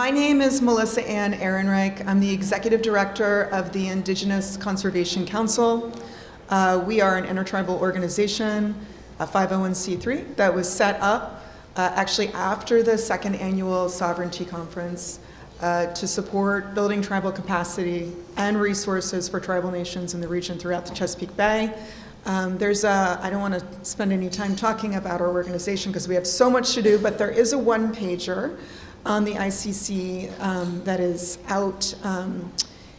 My name is Melissa Ann Ehrenreich. I'm the Executive Director of the Indigenous Conservation Council. We are an intertribal organization, a 501c3, that was set up actually after the second annual Sovereignty Conference to support building tribal capacity and resources for tribal nations in the region throughout the Chesapeake Bay. I don't want to spend any time talking about our organization because we have so much to do, but there is a one-pager on the ICC that is out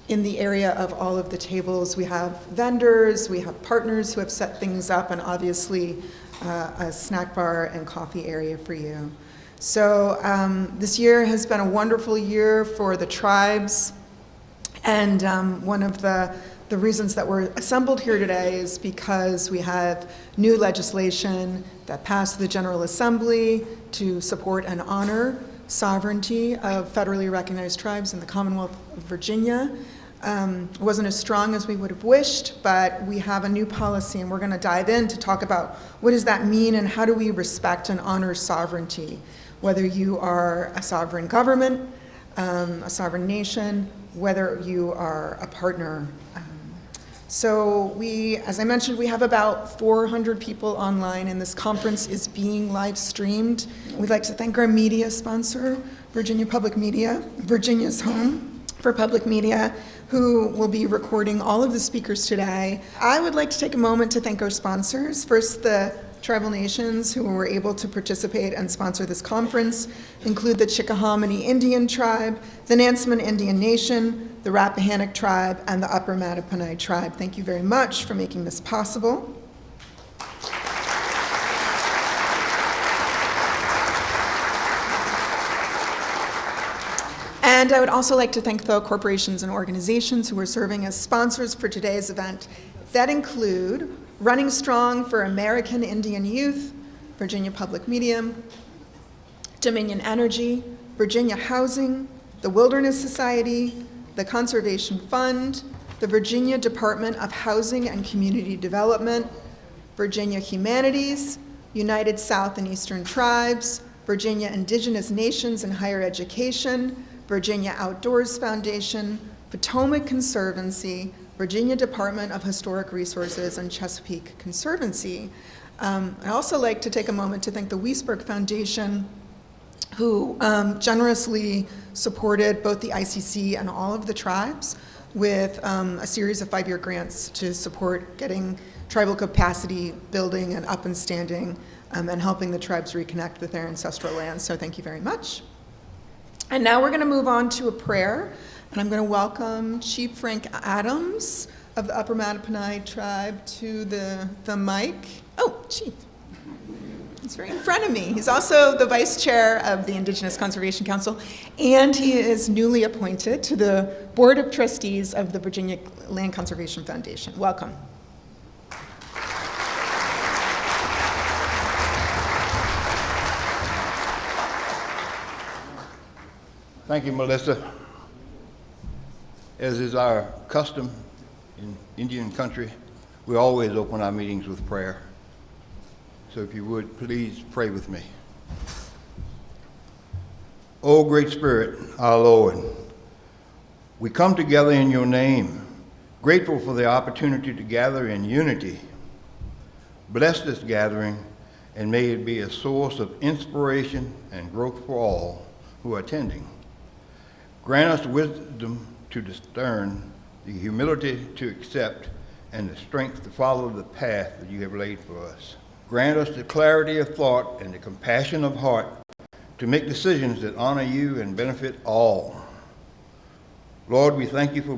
in the area of all of the tables. We have vendors, we have partners who have set things up, and obviously a snack bar and coffee area for you. So this year has been a wonderful year for the tribes, and one of the reasons that we're assembled here today is because we have new legislation that passed the General Assembly to support and honor sovereignty of federally recognized tribes in the Commonwealth of Virginia. It wasn't as strong as we would have wished, but we have a new policy, and we're going to dive in to talk about what does that mean and how do we respect and honor sovereignty, whether you are a sovereign government, a sovereign nation, whether you are a partner. So as I mentioned, we have about 400 people online, and this conference is being live streamed. We'd like to thank our media sponsor, Virginia Public Media, Virginia's home for public media, who will be recording all of the speakers today. I would like to take a moment to thank our sponsors. First, the tribal nations who were able to participate and sponsor this conference include the Chickahominy Indian Tribe, the Nansemond Indian Nation, the Rappahannock Tribe, and the Upper Mattaponi Tribe. Thank you very much for making this possible. And I would also like to thank the corporations and organizations who are serving as sponsors for today's event. That include Running Strong for American Indian Youth, Virginia Public Media, Dominion Energy, Virginia Housing, the Wilderness Society, the Conservation Fund, the Virginia Department of Housing and Community Development, Virginia Humanities, United South and Eastern Tribes, Virginia Indigenous Nations and Higher Education, Virginia Outdoors Foundation, Potomac Conservancy, Virginia Department of Historic Resources, and Chesapeake Conservancy. I'd also like to take a moment to thank the Wiesberg Foundation, who generously supported both the ICC and all of the tribes with a series of 5-year grants to support getting tribal capacity building and up and standing and helping the tribes reconnect with their ancestral lands. So thank you very much. And now we're going to move on to a prayer. And I'm going to welcome Chief Frank Adams of the Upper Mattaponi Tribe to the mic. Oh, Chief. He's right in front of me. He's also the Vice Chair of the Indigenous Conservation Council, and he is newly appointed to the Board of Trustees of the Virginia Land Conservation Foundation. Welcome. Thank you, Melissa. As is our custom in Indian country, we always open our meetings with prayer. So if you would, please pray with me. O Great Spirit, our Lord, we come together in your name, grateful for the opportunity to gather in unity. Bless this gathering, and may it be a source of inspiration and growth for all who are attending. Grant us wisdom to discern, the humility to accept, and the strength to follow the path that you have laid for us. Grant us the clarity of thought and the compassion of heart to make decisions that honor you and benefit all. Lord, we thank you for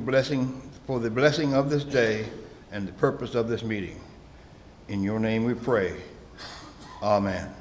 the blessing of this day and the purpose of this meeting. In your name we pray. Amen.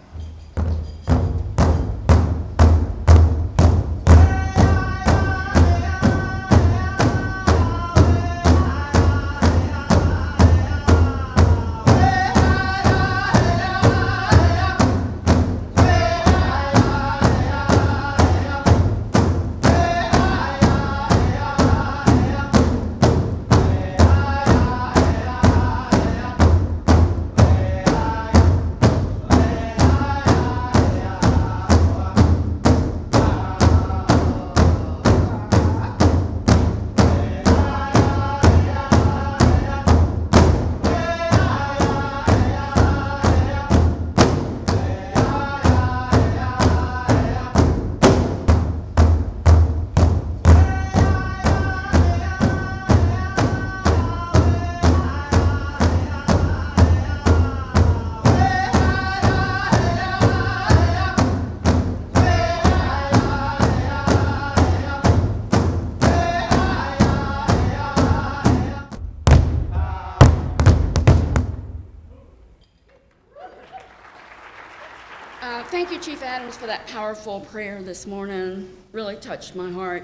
Chief Adams, for that powerful prayer this morning. Really touched my heart.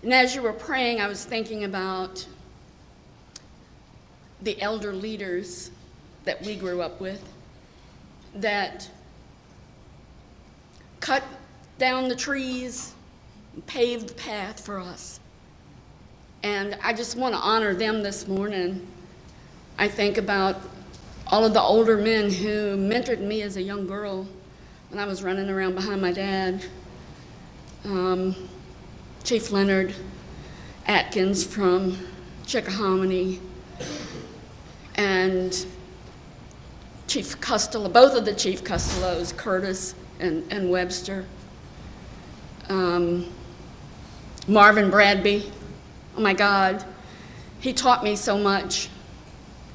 And as you were praying, I was thinking about the elder leaders that we grew up with that cut down the trees, paved the path for us. And I just want to honor them this morning. I think about all of the older men who mentored me as a young girl when I was running around behind my dad. Chief Leonard Atkins from Chickahominy, and Chief Costello, both of the Chief Costellos, Curtis and Webster. Marvin Bradby, oh my God, he taught me so much.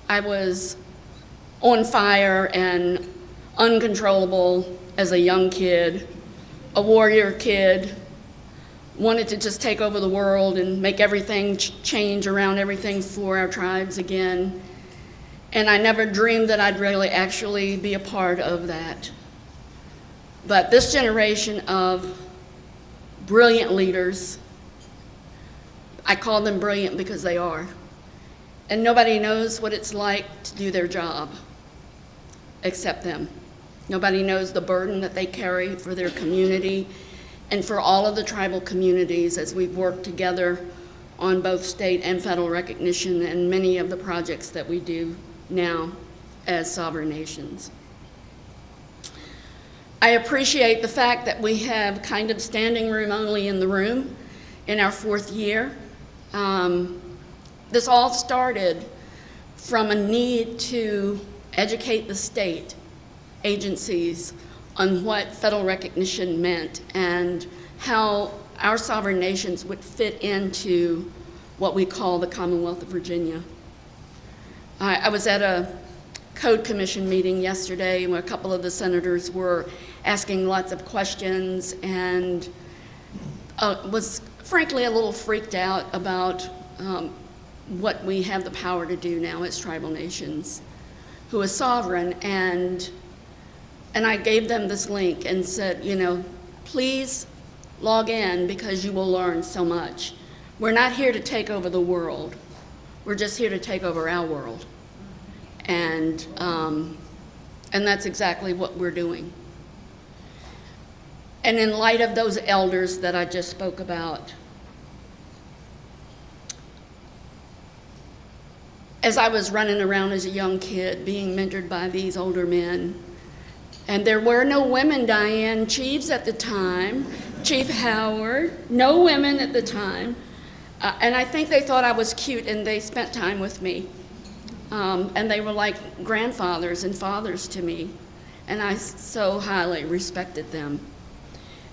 I was on fire and uncontrollable as a young kid, a warrior kid, wanted to just take over the world and make everything change around everything for our tribes again. And I never dreamed that I'd really actually be a part of that. But this generation of brilliant leaders, I call them brilliant because they are. And nobody knows what it's like to do their job except them. Nobody knows the burden that they carry for their community and for all of the tribal communities as we've worked together on both state and federal recognition and many of the projects that we do now as sovereign nations. I appreciate the fact that we have kind of standing room only in the room in our 4th year. This all started from a need to educate the state agencies on what federal recognition meant and how our sovereign nations would fit into what we call the Commonwealth of Virginia. I was at a Code Commission meeting yesterday where a couple of the senators were asking lots of questions and was frankly a little freaked out about what we have the power to do now as tribal nations who is sovereign. And I gave them this link and said, you know, please log in because you will learn so much. We're not here to take over the world. We're just here to take over our world. And that's exactly what we're doing. And in light of those elders that I just spoke about, as I was running around as a young kid being mentored by these older men, and there were no women, Diane Cheeves at the time, Chief Howard, no women at the time, and I think they thought I was cute and they spent time with me. And they were like grandfathers and fathers to me, and I so highly respected them.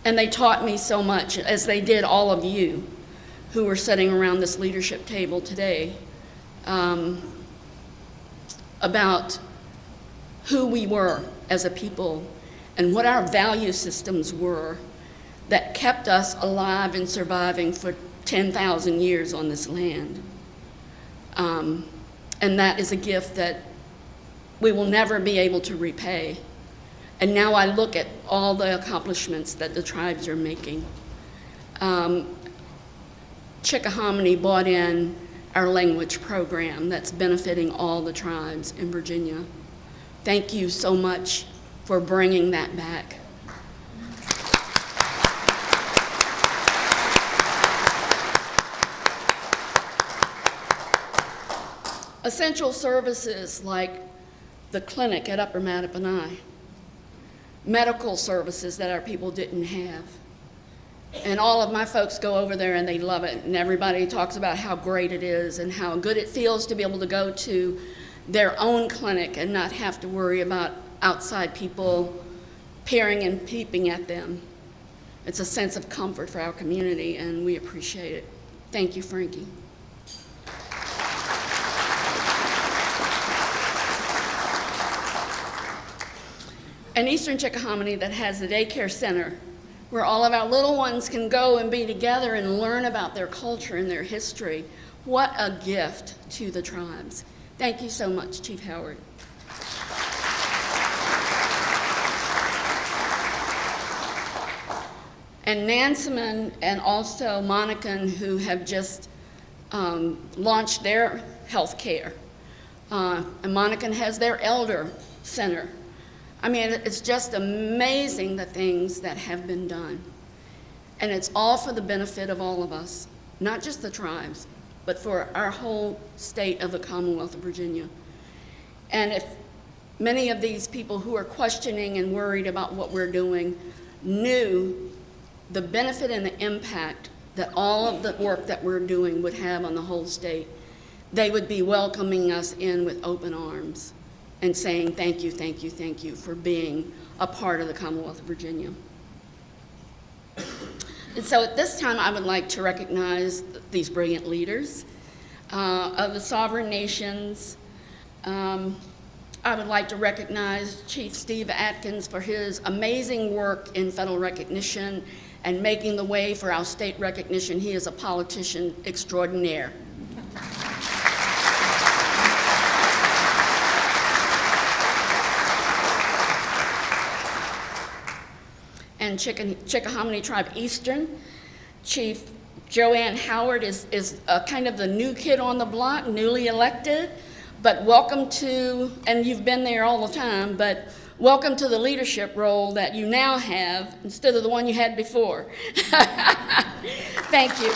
And they taught me so much, as they did all of you who were sitting around this leadership table today, about who we were as a people and what our value systems were that kept us alive and surviving for 10,000 years on this land. And that is a gift that we will never be able to repay. And now I look at all the accomplishments that the tribes are making. Chickahominy brought in our language program that's benefiting all the tribes in Virginia. Thank you so much for bringing that back. Essential services like the clinic at Upper Mattaponi, medical services that our people didn't have. And all of my folks go over there and they love it, and everybody talks about how great it is and how good it feels to be able to go to their own clinic and not have to worry about outside people peering and peeping at them. It's a sense of comfort for our community, and we appreciate it. Thank you, Frankie. And Eastern Chickahominy that has the daycare center where all of our little ones can go and be together and learn about their culture and their history. What a gift to the tribes. Thank you so much, Chief Howard. And Nansemond and also Monacan, who have just launched their health care. And Monacan has their elder center. I mean, it's just amazing the things that have been done. And it's all for the benefit of all of us, not just the tribes, but for our whole state of the Commonwealth of Virginia. And if many of these people who are questioning and worried about what we're doing knew the benefit and the impact that all of the work that we're doing would have on the whole state, they would be welcoming us in with open arms and saying thank you, thank you, thank you for being a part of the Commonwealth of Virginia. And so at this time, I would like to recognize these brilliant leaders of the sovereign nations. I would like to recognize Chief Steve Atkins for his amazing work in federal recognition and making the way for our state recognition. He is a politician extraordinaire. And Chickahominy Tribe Eastern, Chief Joanne Howard is kind of the new kid on the block, newly elected, but welcome to, and you've been there all the time, but welcome to the leadership role that you now have instead of the one you had before. Thank you.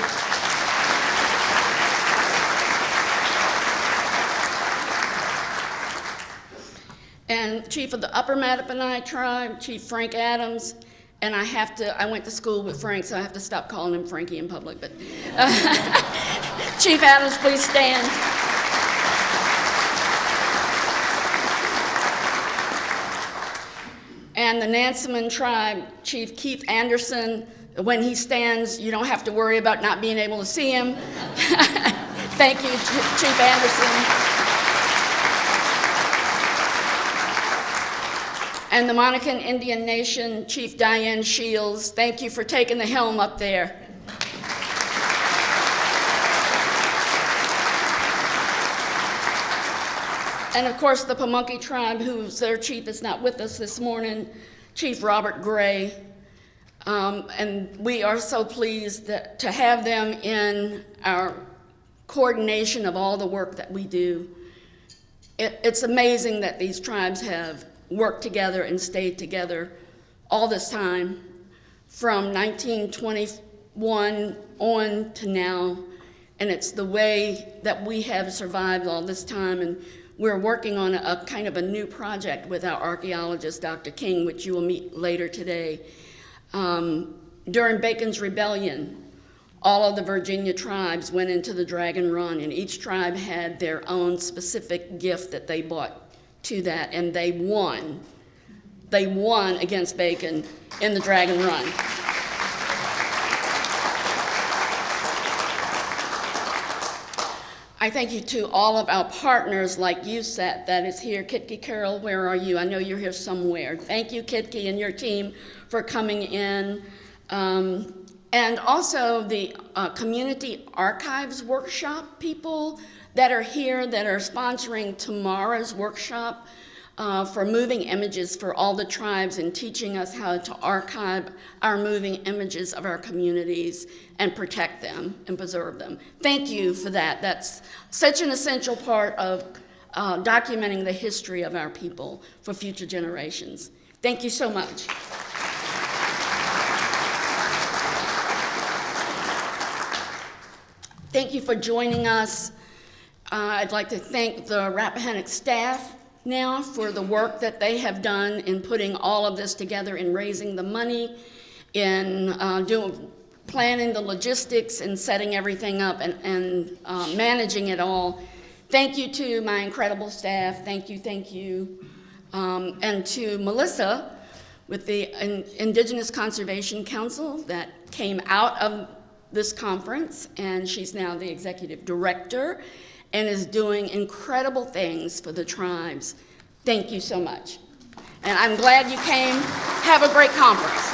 And Chief of the Upper Mattaponi Tribe, Chief Frank Adams, and I went to school with Frank, so I have to stop calling him Frankie in public, but Chief Adams, please stand. And the Nansemond Tribe, Chief Keith Anderson, when he stands, you don't have to worry about not being able to see him. Thank you, Chief Anderson. And the Monacan Indian Nation, Chief Diane Shields, thank you for taking the helm up there. And of course, the Pamunkey Tribe, whose their chief is not with us this morning, Chief Robert Gray. And we are so pleased to have them in our coordination of all the work that we do. It's amazing that these tribes have worked together and stayed together all this time, from 1921 on to now, and it's the way that we have survived all this time, and we're working on a kind of a new project with our archaeologist, Dr. King, which you will meet later today. During Bacon's Rebellion, all of the Virginia tribes went into the Dragon Run, and each tribe had their own specific gift that they brought to that, and they won. They won against Bacon in the Dragon Run. I thank you to all of our partners like USAT that is here. Kitke Carroll, where are you? I know you're here somewhere. Thank you, Kitke, and your team for coming in. And also the Community Archives Workshop people that are here that are sponsoring tomorrow's workshop for moving images for all the tribes and teaching us how to archive our moving images of our communities and protect them and preserve them. Thank you for that. That's such an essential part of documenting the history of our people for future generations. Thank you so much. Thank you for joining us. I'd like to thank the Rappahannock staff now for the work that they have done in putting all of this together, in raising the money, in planning the logistics and setting everything up and managing it all. Thank you to my incredible staff. Thank you, thank you. And to Melissa with the Indigenous Conservation Council that came out of this conference, and she's now the executive director and is doing incredible things for the tribes. Thank you so much. And I'm glad you came. Have a great conference.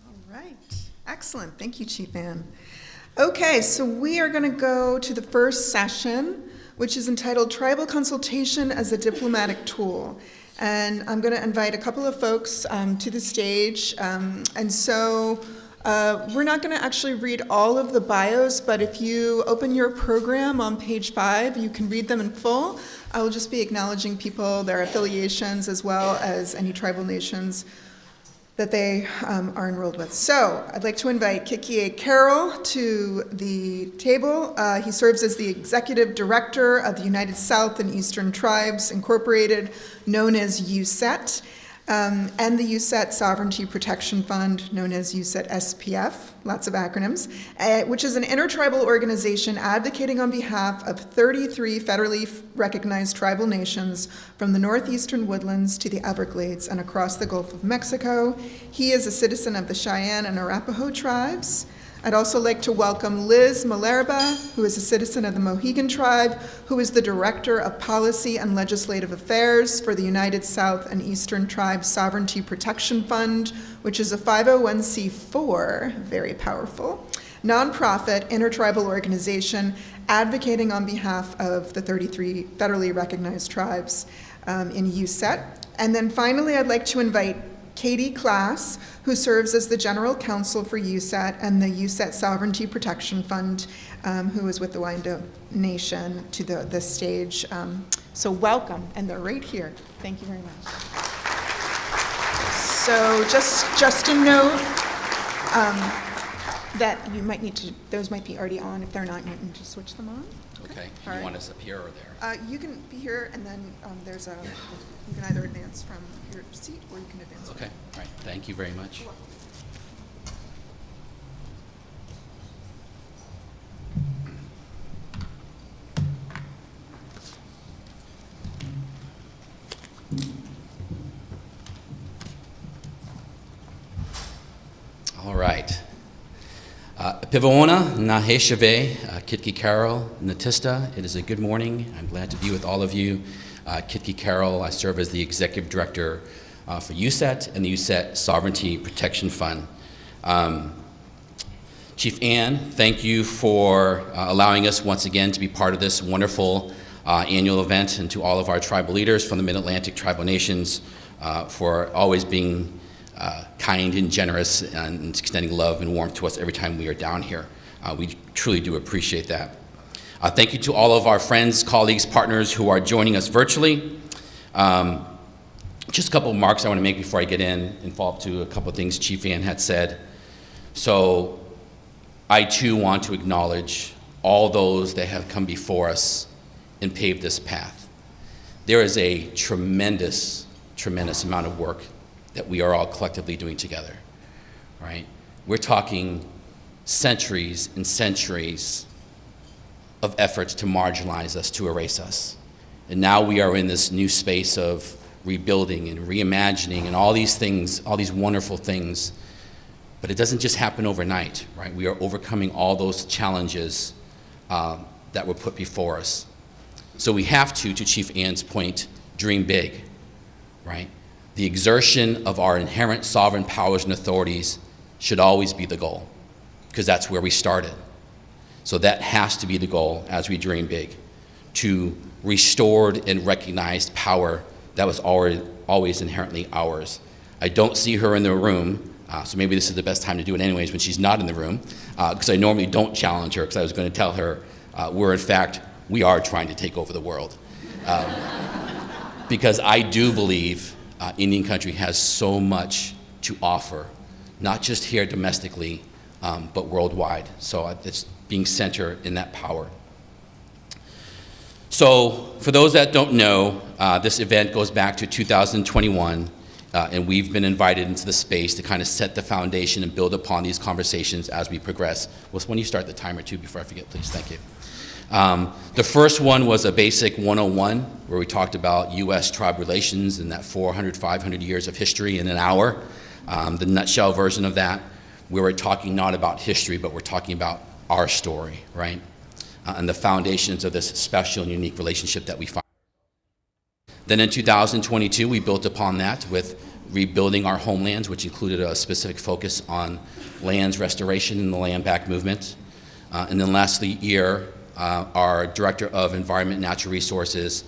All right, excellent. Thank you, Chief Ann. Okay, so we are going to go to the first session, which is entitled Tribal Consultation as a Diplomatic Tool. And I'm going to invite a couple of folks to the stage. We're not going to actually read all of the bios, but if you open your program on page 5, you can read them in full. I will just be acknowledging people, their affiliations, as well as any tribal nations that they are enrolled with. So I'd like to invite Kikie Carroll to the table. He serves as the Executive Director of the United South and Eastern Tribes Incorporated, known as USET, and the USET Sovereignty Protection Fund, known as USET SPF, lots of acronyms, which is an intertribal organization advocating on behalf of 33 federally recognized tribal nations from the northeastern woodlands to the Everglades and across the Gulf of Mexico. He is a citizen of the Cheyenne and Arapaho tribes. I'd also like to welcome Liz Malerba, who is a citizen of the Mohegan Tribe, who is the Director of Policy and Legislative Affairs for the United South and Eastern Tribes Sovereignty Protection Fund, which is a 501c4, very powerful, nonprofit intertribal organization advocating on behalf of the 33 federally recognized tribes in USET. And then finally, I'd like to invite Katie Klass, who serves as the General Counsel for USET and the USET Sovereignty Protection Fund, who is with the Wyandotte Nation, to the stage. So welcome, and they're right here. Thank you very much. So just a note that you might need to, those might be already on. If they're not, you can just switch them on. Okay, All you right. want us up here or there? You can be here, and then you can either advance from your seat or you can advance. Okay, all right, thank you very much. All right. Pivaona, Naheshave, Kitkee Carroll, Natista. It is a good morning. I'm glad to be with all of you. Kitkee Carroll, I serve as the Executive Director for USET and the USET Sovereignty Protection Fund. Chief Ann, thank you for allowing us once again to be part of this wonderful annual event, and to all of our tribal leaders from the Mid-Atlantic tribal nations for always being kind and generous and extending love and warmth to us every time we are down here. We truly do appreciate that. Thank you to all of our friends, colleagues, partners who are joining us virtually. Just a couple of remarks I want to make before I get in and follow up to a couple of things Chief Ann had said. So I too want to acknowledge all those that have come before us and paved this path. There is a tremendous, tremendous amount of work that we are all collectively doing together, right? We're talking centuries and centuries of efforts to marginalize us, to erase us. And now we are in this new space of rebuilding and reimagining and all these things, all these wonderful things. But it doesn't just happen overnight, right? We are overcoming all those challenges that were put before us. So we have to Chief Ann's point, dream big, right? The exertion of our inherent sovereign powers and authorities should always be the goal, because that's where we started. So that has to be the goal as we dream big, to restored and recognized power that was always inherently ours. I don't see her in the room, so maybe this is the best time to do it anyways when she's not in the room, because I normally don't challenge her, because I was going to tell her we are trying to take over the world. Because I do believe Indian country has so much to offer, not just here domestically, but worldwide. So it's being centered in that power. So for those that don't know, this event goes back to 2021, and we've been invited into the space to kind of set the foundation and build upon these conversations as we progress. Well, when you start the timer too, before I forget, please, thank you. The first one was a basic 101, where we talked about U.S. tribe relations and that 400, 500 years of history in an hour. The nutshell version of that, we were talking not about history, but we're talking about our story, right? And the foundations of this special and unique relationship that we find. Then in 2022, we built upon that with rebuilding our homelands, which included a specific focus on lands restoration and the land back movement. And then last year, our Director of Environment and Natural Resources,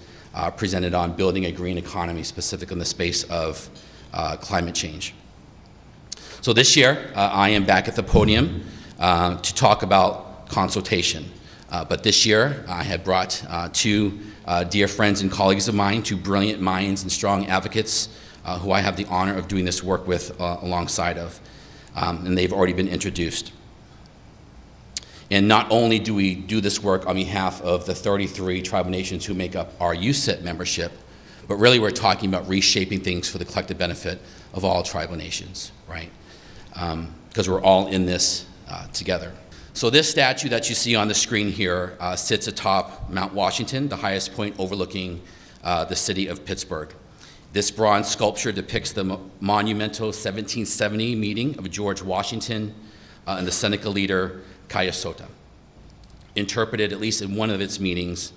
presented on building a green economy, specifically in the space of climate change. So this year, I am back at the podium to talk about consultation. But this year, I had brought two dear friends and colleagues of mine, two brilliant minds and strong advocates who I have the honor of doing this work with alongside of. And they've already been introduced. And not only do we do this work on behalf of the 33 tribal nations who make up our USIT membership, but really we're talking about reshaping things for the collective benefit of all tribal nations, right? Because we're all in this together. So this statue that you see on the screen here sits atop Mount Washington, the highest point overlooking the city of Pittsburgh. This bronze sculpture depicts the monumental 1770 meeting of George Washington and the Seneca leader Kaya Sota, interpreted at least in one of its meanings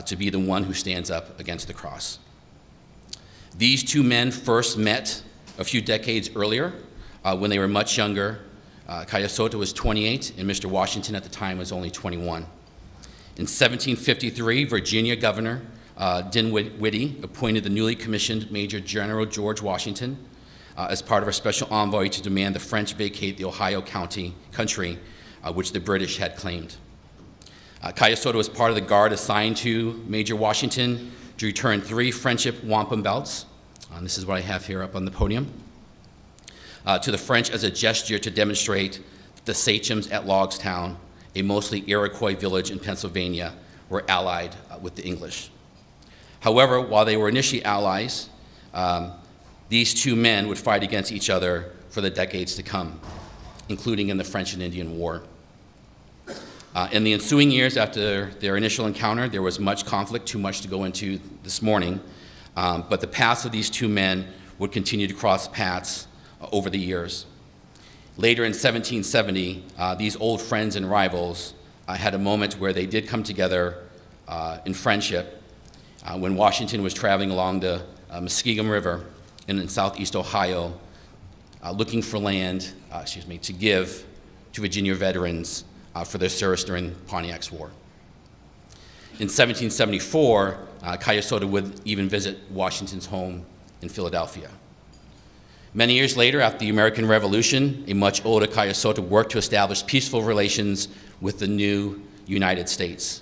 to be the one who stands up against the cross. These two men first met a few decades earlier when they were much younger. Kaya Sota was 28 and Mr. Washington at the time was only 21. In 1753, Virginia Governor Dinwiddie appointed the newly commissioned Major General George Washington as part of a special envoy to demand the French vacate the Ohio country which the British had claimed. Kaya Sota was part of the guard assigned to Major Washington to return 3 friendship wampum belts, and this is what I have here up on the podium, to the French as a gesture to demonstrate that the sachems at Logstown, a mostly Iroquois village in Pennsylvania, were allied with the English. However, while they were initially allies, these two men would fight against each other for the decades to come, including in the French and Indian War. In the ensuing years after their initial encounter, there was much conflict, too much to go into this morning, but the paths of these two men would continue to cross paths over the years. Later in 1770, these old friends and rivals had a moment where they did come together in friendship when Washington was traveling along the Muskingum River in southeast Ohio, looking for land, to give to Virginia veterans for their service during Pontiac's War. In 1774, Kaya Sota would even visit Washington's home in Philadelphia. Many years later, after the American Revolution, a much older Kaya Sota worked to establish peaceful relations with the new United States.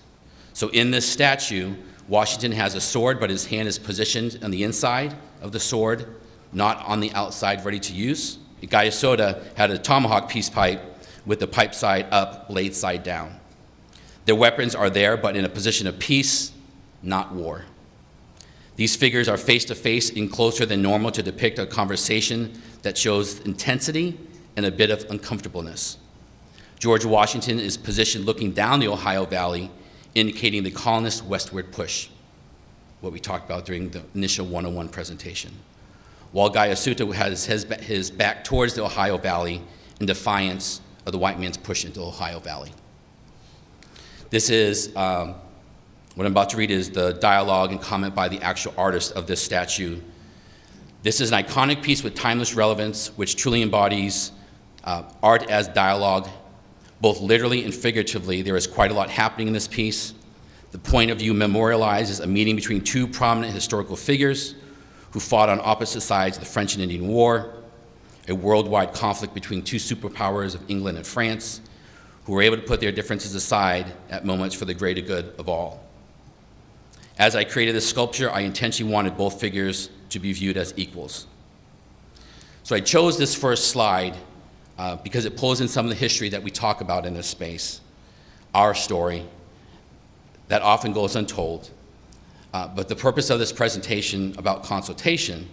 So in this statue, Washington has a sword, but his hand is positioned on the inside of the sword, not on the outside, ready to use. Kaya Sota had a tomahawk peace pipe with the pipe side up, blade side down. Their weapons are there, but in a position of peace, not war. These figures are face to face and closer than normal to depict a conversation that shows intensity and a bit of uncomfortableness. George Washington is positioned looking down the Ohio Valley, indicating the colonists' westward push, what we talked about during the initial 101 presentation, while Kaya Sota has his back towards the Ohio Valley in defiance of the white man's push into the Ohio Valley. This is, what I'm about to read is the dialogue and comment by the actual artist of this statue. This is an iconic piece with timeless relevance, which truly embodies art as dialogue, both literally and figuratively. There is quite a lot happening in this piece. The point of view memorializes a meeting between two prominent historical figures who fought on opposite sides of the French and Indian War, a worldwide conflict between two superpowers of England and France, who were able to put their differences aside at moments for the greater good of all. As I created this sculpture, I intentionally wanted both figures to be viewed as equals. So I chose this first slide because it pulls in some of the history that we talk about in this space, our story that often goes untold. But the purpose of this presentation about consultation,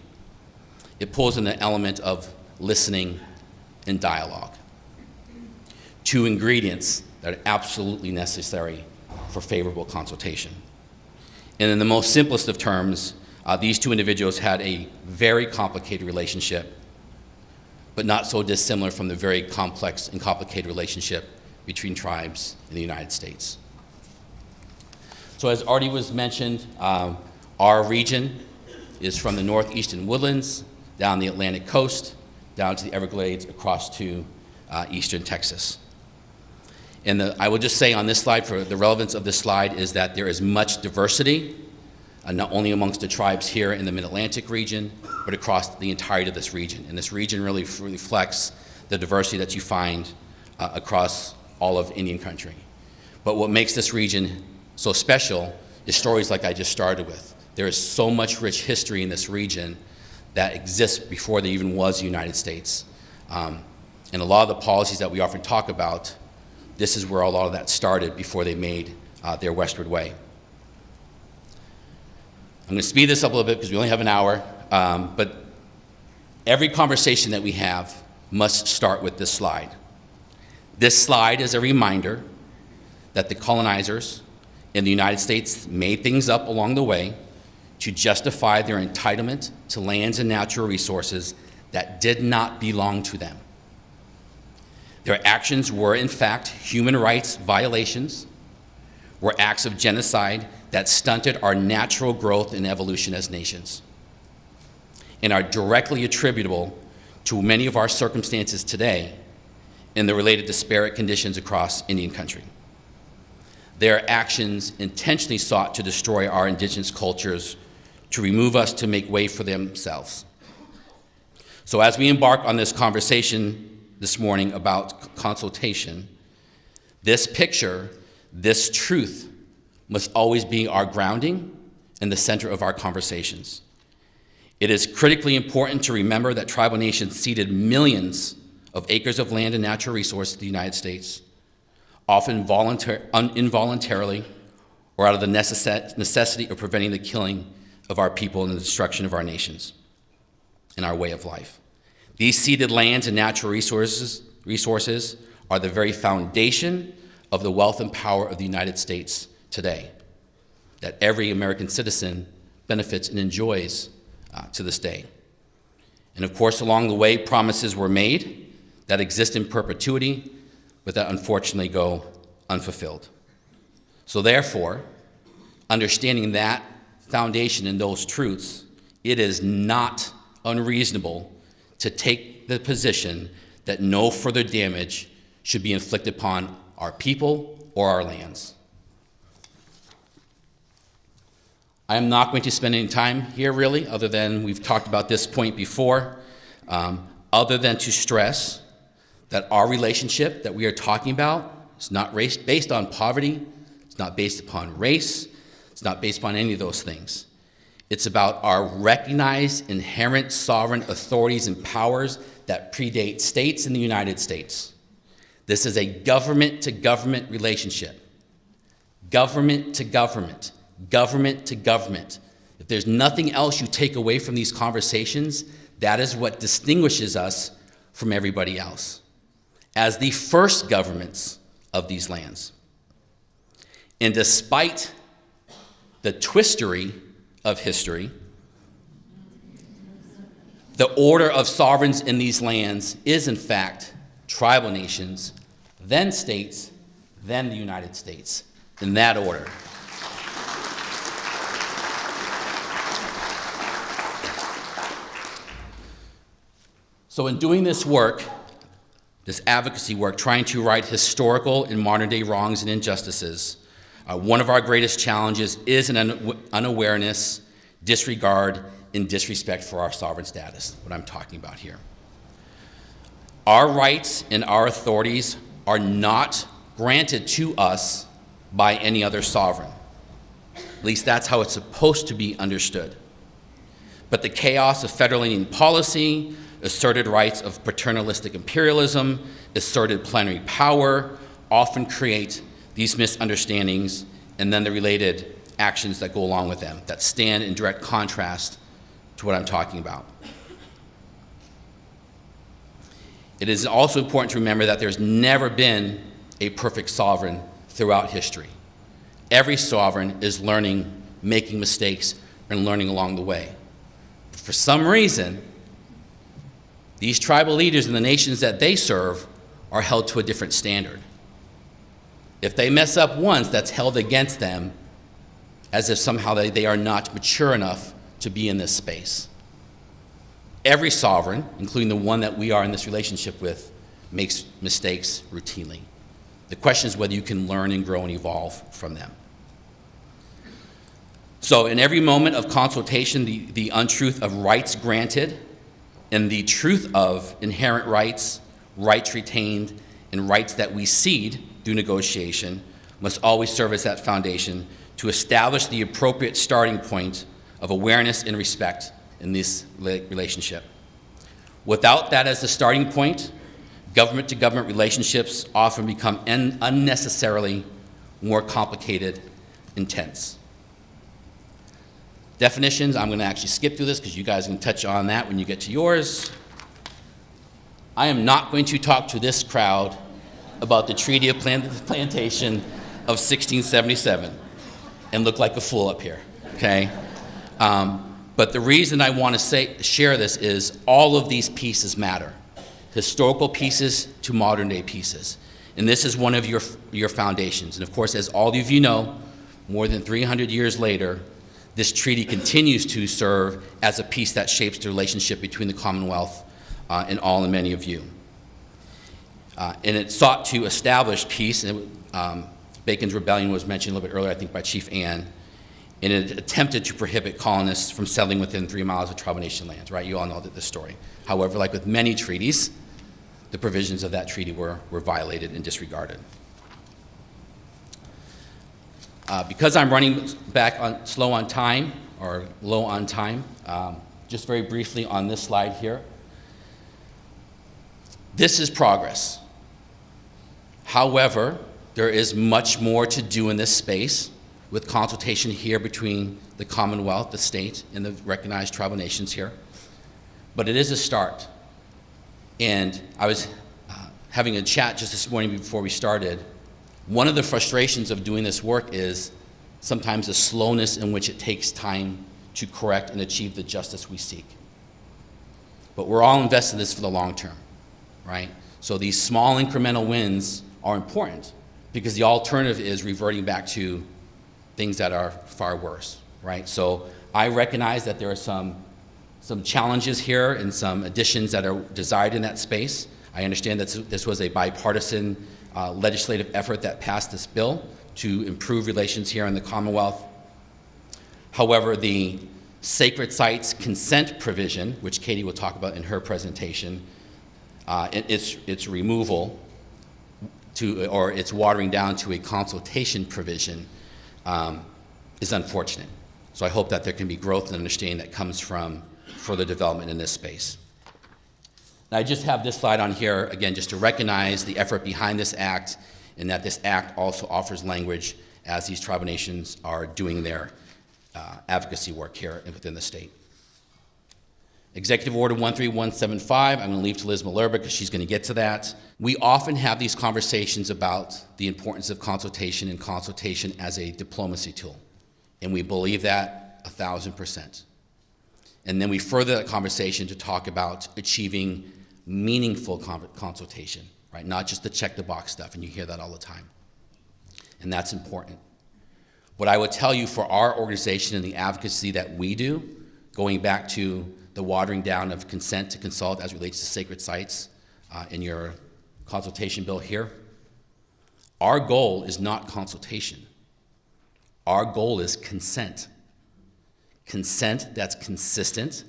it pulls in the element of listening and dialogue. Two ingredients that are absolutely necessary for favorable consultation. And in the most simplest of terms, these two individuals had a very complicated relationship, but not so dissimilar from the very complex and complicated relationship between tribes in the United States. So as already was mentioned, our region is from the northeastern woodlands, down the Atlantic coast, down to the Everglades, across to eastern Texas. And I will just say on this slide, for the relevance of this slide, is that there is much diversity, not only amongst the tribes here in the Mid-Atlantic region, but across the entirety of this region. And this region really reflects the diversity that you find across all of Indian country. But what makes this region so special is stories like I just started with. There is so much rich history in this region that exists before there even was the United States. And a lot of the policies that we often talk about, this is where a lot of that started before they made their westward way. I'm going to speed this up a little bit because we only have an hour, but every conversation that we have must start with this slide. This slide is a reminder that the colonizers in the United States made things up along the way to justify their entitlement to lands and natural resources that did not belong to them. Their actions were, in fact, human rights violations, were acts of genocide that stunted our natural growth and evolution as nations, and are directly attributable to many of our circumstances today and the related disparate conditions across Indian country. Their actions intentionally sought to destroy our indigenous cultures, to remove us, to make way for themselves. So as we embark on this conversation this morning about consultation, this picture, this truth must always be our grounding and the center of our conversations. It is critically important to remember that tribal nations ceded millions of acres of land and natural resources to the United States, often involuntarily or out of the necessity of preventing the killing of our people and the destruction of our nations and our way of life. These ceded lands and natural resources are the very foundation of the wealth and power of the United States today, that every American citizen benefits and enjoys to this day. And of course, along the way, promises were made that exist in perpetuity, but that unfortunately go unfulfilled. So therefore, understanding that foundation and those truths, it is not unreasonable to take the position that no further damage should be inflicted upon our people or our lands. I am not going to spend any time here really, other than we've talked about this point before, other than to stress that our relationship that we are talking about is not based on poverty, it's not based upon race, it's not based upon any of those things. It's about our recognized inherent sovereign authorities and powers that predate states in the United States. This is a government-to-government relationship. Government to government, government to government. If there's nothing else you take away from these conversations, that is what distinguishes us from everybody else as the first governments of these lands. And despite the twistery of history, the order of sovereigns in these lands is, in fact, tribal nations, then states, then the United States, in that order. So in doing this work, this advocacy work, trying to right historical and modern-day wrongs and injustices, one of our greatest challenges is an unawareness, disregard, and disrespect for our sovereign status, what I'm talking about here. Our rights and our authorities are not granted to us by any other sovereign. At least that's how it's supposed to be understood. But the chaos of federal Indian policy, asserted rights of paternalistic imperialism, asserted plenary power often create these misunderstandings and then the related actions that go along with them that stand in direct contrast to what I'm talking about. It is also important to remember that there's never been a perfect sovereign throughout history. Every sovereign is learning, making mistakes, and learning along the way. But for some reason, these tribal leaders in the nations that they serve are held to a different standard. If they mess up once, that's held against them as if somehow they are not mature enough to be in this space. Every sovereign, including the one that we are in this relationship with, makes mistakes routinely. The question is whether you can learn and grow and evolve from them. So in every moment of consultation, the untruth of rights granted and the truth of inherent rights, rights retained, and rights that we cede through negotiation must always serve as that foundation to establish the appropriate starting point of awareness and respect in this relationship. Without that as the starting point, government-to-government relationships often become unnecessarily more complicated and tense. Definitions, I'm going to actually skip through this because you guys can touch on that when you get to yours. I am not going to talk to this crowd about the Treaty of Plantation of 1677 and look like a fool up here, okay? But the reason I want to share this is all of these pieces matter. Historical pieces to modern day pieces. And this is one of your foundations. And of course, as all of you know, more than 300 years later, this treaty continues to serve as a piece that shapes the relationship between the Commonwealth and all and many of you. And it sought to establish peace. And Bacon's Rebellion was mentioned a little bit earlier, I think, by Chief Ann. And it attempted to prohibit colonists from settling within 3 miles of tribal nation lands, right? You all know this story. However, like with many treaties, the provisions of that treaty were violated and disregarded. Because I'm running back slow on time, or low on time, just very briefly on this slide here. This is progress. However, there is much more to do in this space with consultation here between the Commonwealth, the state, and the recognized tribal nations here. But it is a start. And I was having a chat just this morning before we started. One of the frustrations of doing this work is sometimes the slowness in which it takes time to correct and achieve the justice we seek. But we're all invested in this for the long term, right? So these small incremental wins are important because the alternative is reverting back to things that are far worse, right? So I recognize that there are some challenges here and some additions that are desired in that space. I understand that this was a bipartisan legislative effort that passed this bill to improve relations here in the Commonwealth. However, the sacred sites consent provision, which Katie will talk about in her presentation, its removal or its watering down to a consultation provision is unfortunate. So I hope that there can be growth and understanding that comes from further development in this space. Now, I just have this slide on here, again, just to recognize the effort behind this act and that this act also offers language as these tribal nations are doing their advocacy work here within the state. Executive Order 13175, I'm going to leave to Liz Malerba because she's going to get to that. We often have these conversations about the importance of consultation and consultation as a diplomacy tool, and we believe that 1,000%. And then we further that conversation to talk about achieving meaningful consultation, right? Not just the check the box stuff, and you hear that all the time. And that's important. What I would tell you for our organization and the advocacy that we do, going back to the watering down of consent to consult as it relates to sacred sites in your consultation bill here, our goal is not consultation. Our goal is consent. Consent that's consistent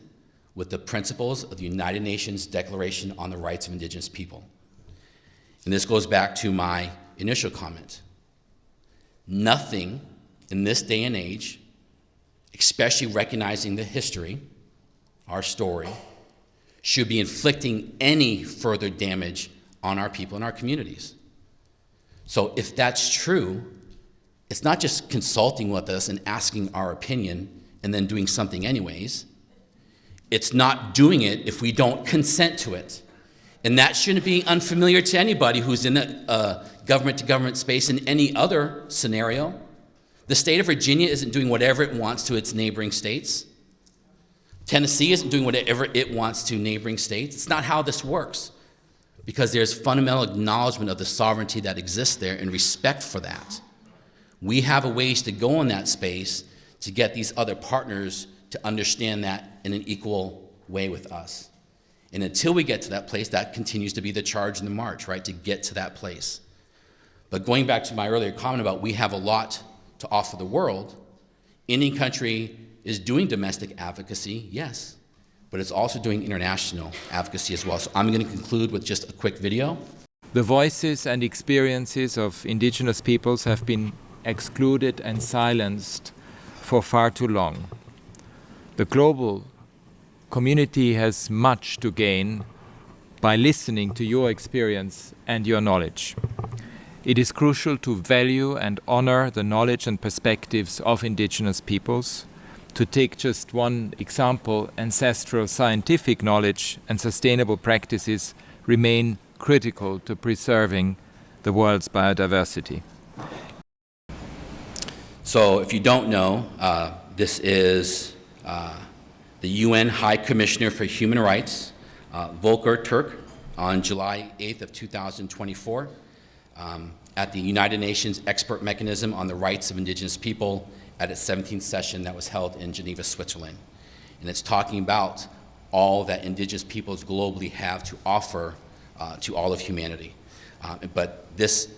with the principles of the United Nations Declaration on the Rights of Indigenous People. And this goes back to my initial comment. Nothing in this day and age, especially recognizing the history, our story, should be inflicting any further damage on our people and our communities. So if that's true, it's not just consulting with us and asking our opinion and then doing something anyways. It's not doing it if we don't consent to it. And that shouldn't be unfamiliar to anybody who's in a government-to-government space in any other scenario. The state of Virginia isn't doing whatever it wants to its neighboring states. Tennessee isn't doing whatever it wants to neighboring states. It's not how this works, because there's fundamental acknowledgement of the sovereignty that exists there and respect for that. We have a ways to go in that space to get these other partners to understand that in an equal way with us. And until we get to that place, that continues to be the charge and the march, right, to get to that place. But going back to my earlier comment about we have a lot to offer the world, Indian country is doing domestic advocacy, yes, but it's also doing international advocacy as well. So I'm going to conclude with just a quick video. The voices and experiences of indigenous peoples have been excluded and silenced for far too long. The global community has much to gain by listening to your experience and your knowledge. It is crucial to value and honor the knowledge and perspectives of indigenous peoples. To take just one example, ancestral scientific knowledge and sustainable practices remain critical to preserving the world's biodiversity. So if you don't know, this is the UN High Commissioner for Human Rights, Volker Turk, on July 8th of 2024 at the United Nations Expert Mechanism on the Rights of Indigenous People at its 17th session that was held in Geneva, Switzerland. And it's talking about all that indigenous peoples globally have to offer to all of humanity. But this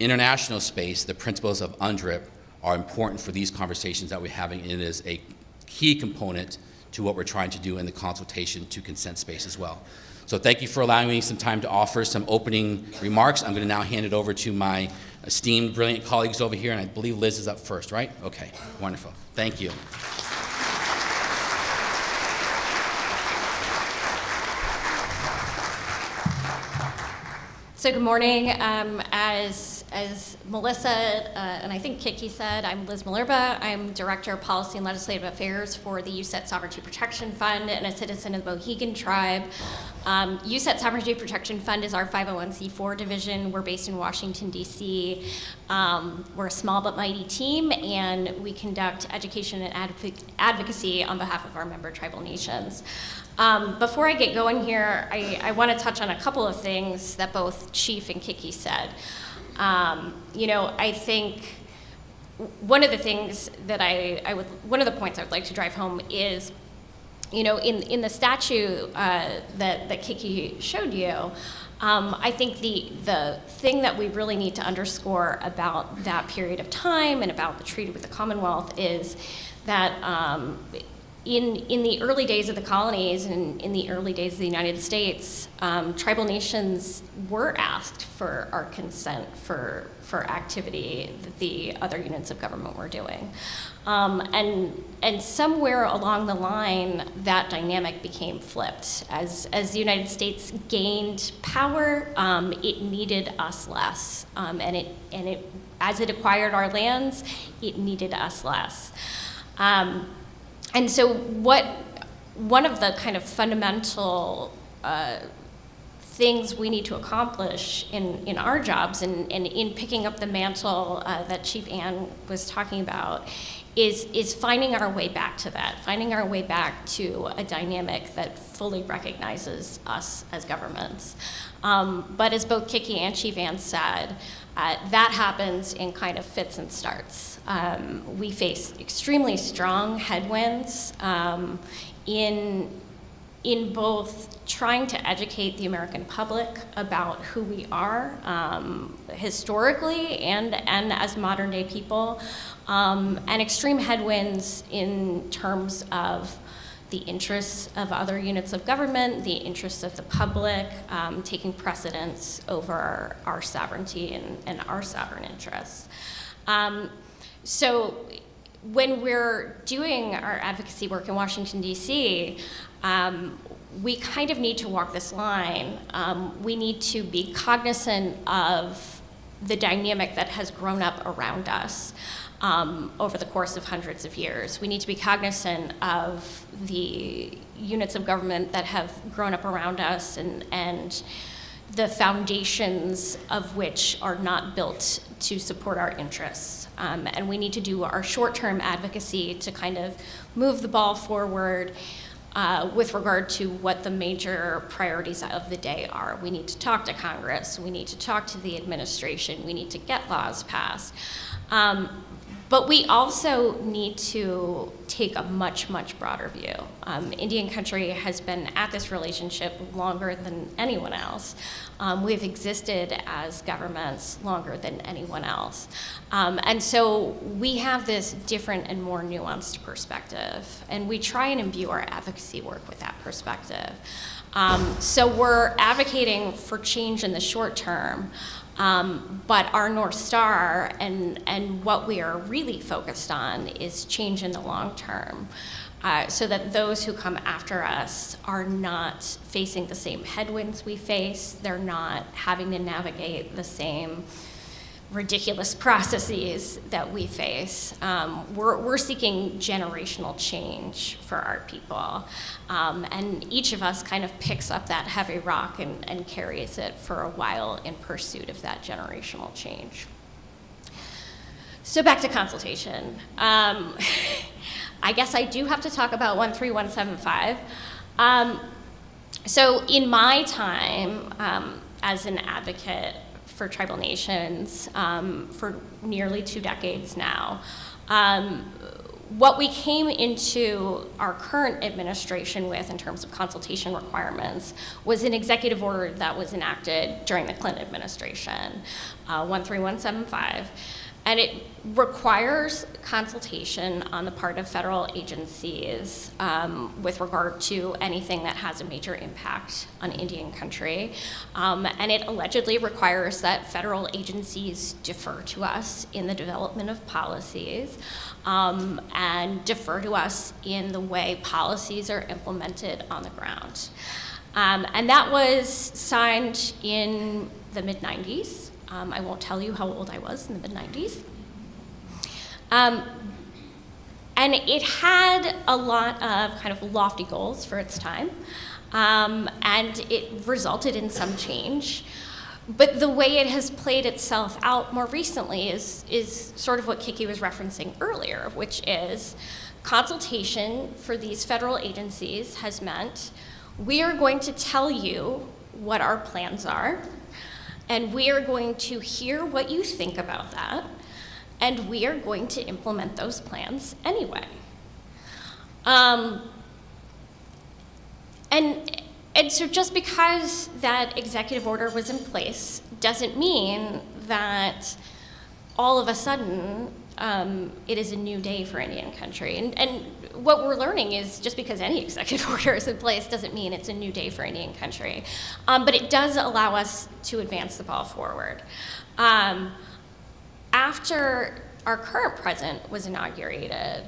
international space, the principles of UNDRIP, are important for these conversations that we're having, and it is a key component to what we're trying to do in the consultation to consent space as well. So thank you for allowing me some time to offer some opening remarks. I'm going to now hand it over to my esteemed, brilliant colleagues over here, and I believe Liz is up first, right? Okay, wonderful. Thank you. So good morning. As Melissa and I think Kiki said, I'm Liz Malerba. I'm Director of Policy and Legislative Affairs for the USET Sovereignty Protection Fund and a citizen of the Mohegan Tribe. USET Sovereignty Protection Fund is our 501c4 division. We're based in Washington, D.C. We're a small but mighty team, and we conduct education and advocacy on behalf of our member tribal nations. Before I get going here, I want to touch on a couple of things that both Chief and Kiki said. I think one of the things that one of the points I would like to drive home is, in the statute that Kiki showed you, I think the thing that we really need to underscore about that period of time and about the treaty with the Commonwealth is that in the early days of the colonies and in the early days of the United States, tribal nations were asked for our consent for activity that the other units of government were doing. And somewhere along the line, that dynamic became flipped. As the United States gained power, it needed us less. As it acquired our lands, it needed us less. And so one of the kind of fundamental things we need to accomplish in our jobs and in picking up the mantle that Chief Ann was talking about is finding our way back to that, finding our way back to a dynamic that fully recognizes us as governments. But as both Kiki and Chief Ann said, that happens in kind of fits and starts. We face extremely strong headwinds in both trying to educate the American public about who we are historically and as modern day people, and extreme headwinds in terms of the interests of other units of government, the interests of the public, taking precedence over our sovereignty and our sovereign interests. So when we're doing our advocacy work in Washington, D.C., we kind of need to walk this line. We need to be cognizant of the dynamic that has grown up around us over the course of hundreds of years. We need to be cognizant of the units of government that have grown up around us and the foundations of which are not built to support our interests. And we need to do our short-term advocacy to kind of move the ball forward with regard to what the major priorities of the day are. We need to talk to Congress, we need to talk to the administration, we need to get laws passed. But we also need to take a much, much broader view. Indian country has been at this relationship longer than anyone else. We've existed as governments longer than anyone else. And so we have this different and more nuanced perspective, and we try and imbue our advocacy work with that perspective. So we're advocating for change in the short term, but our North Star and what we are really focused on is change in the long term, so that those who come after us are not facing the same headwinds we face. They're not having to navigate the same ridiculous processes that we face. We're seeking generational change for our people. And each of us kind of picks up that heavy rock and carries it for a while in pursuit of that generational change. So back to consultation. I guess I do have to talk about 13175. So in my time as an advocate for tribal nations for nearly 2 decades now, what we came into our current administration with in terms of consultation requirements was an executive order that was enacted during the Clinton administration, 13175. And it requires consultation on the part of federal agencies with regard to anything that has a major impact on Indian country. And it allegedly requires that federal agencies defer to us in the development of policies and defer to us in the way policies are implemented on the ground. And that was signed in the mid-90s. I won't tell you how old I was in the mid-90s. And it had a lot of kind of lofty goals for its time, and it resulted in some change. But the way it has played itself out more recently is sort of what Kiki was referencing earlier, which is consultation for these federal agencies has meant we are going to tell you what our plans are, and we are going to hear what you think about that, and we are going to implement those plans anyway. And so just because that executive order was in place doesn't mean that all of a sudden it is a new day for Indian country. And what we're learning is just because any executive order is in place doesn't mean it's a new day for Indian country. But it does allow us to advance the ball forward. After our current president was inaugurated,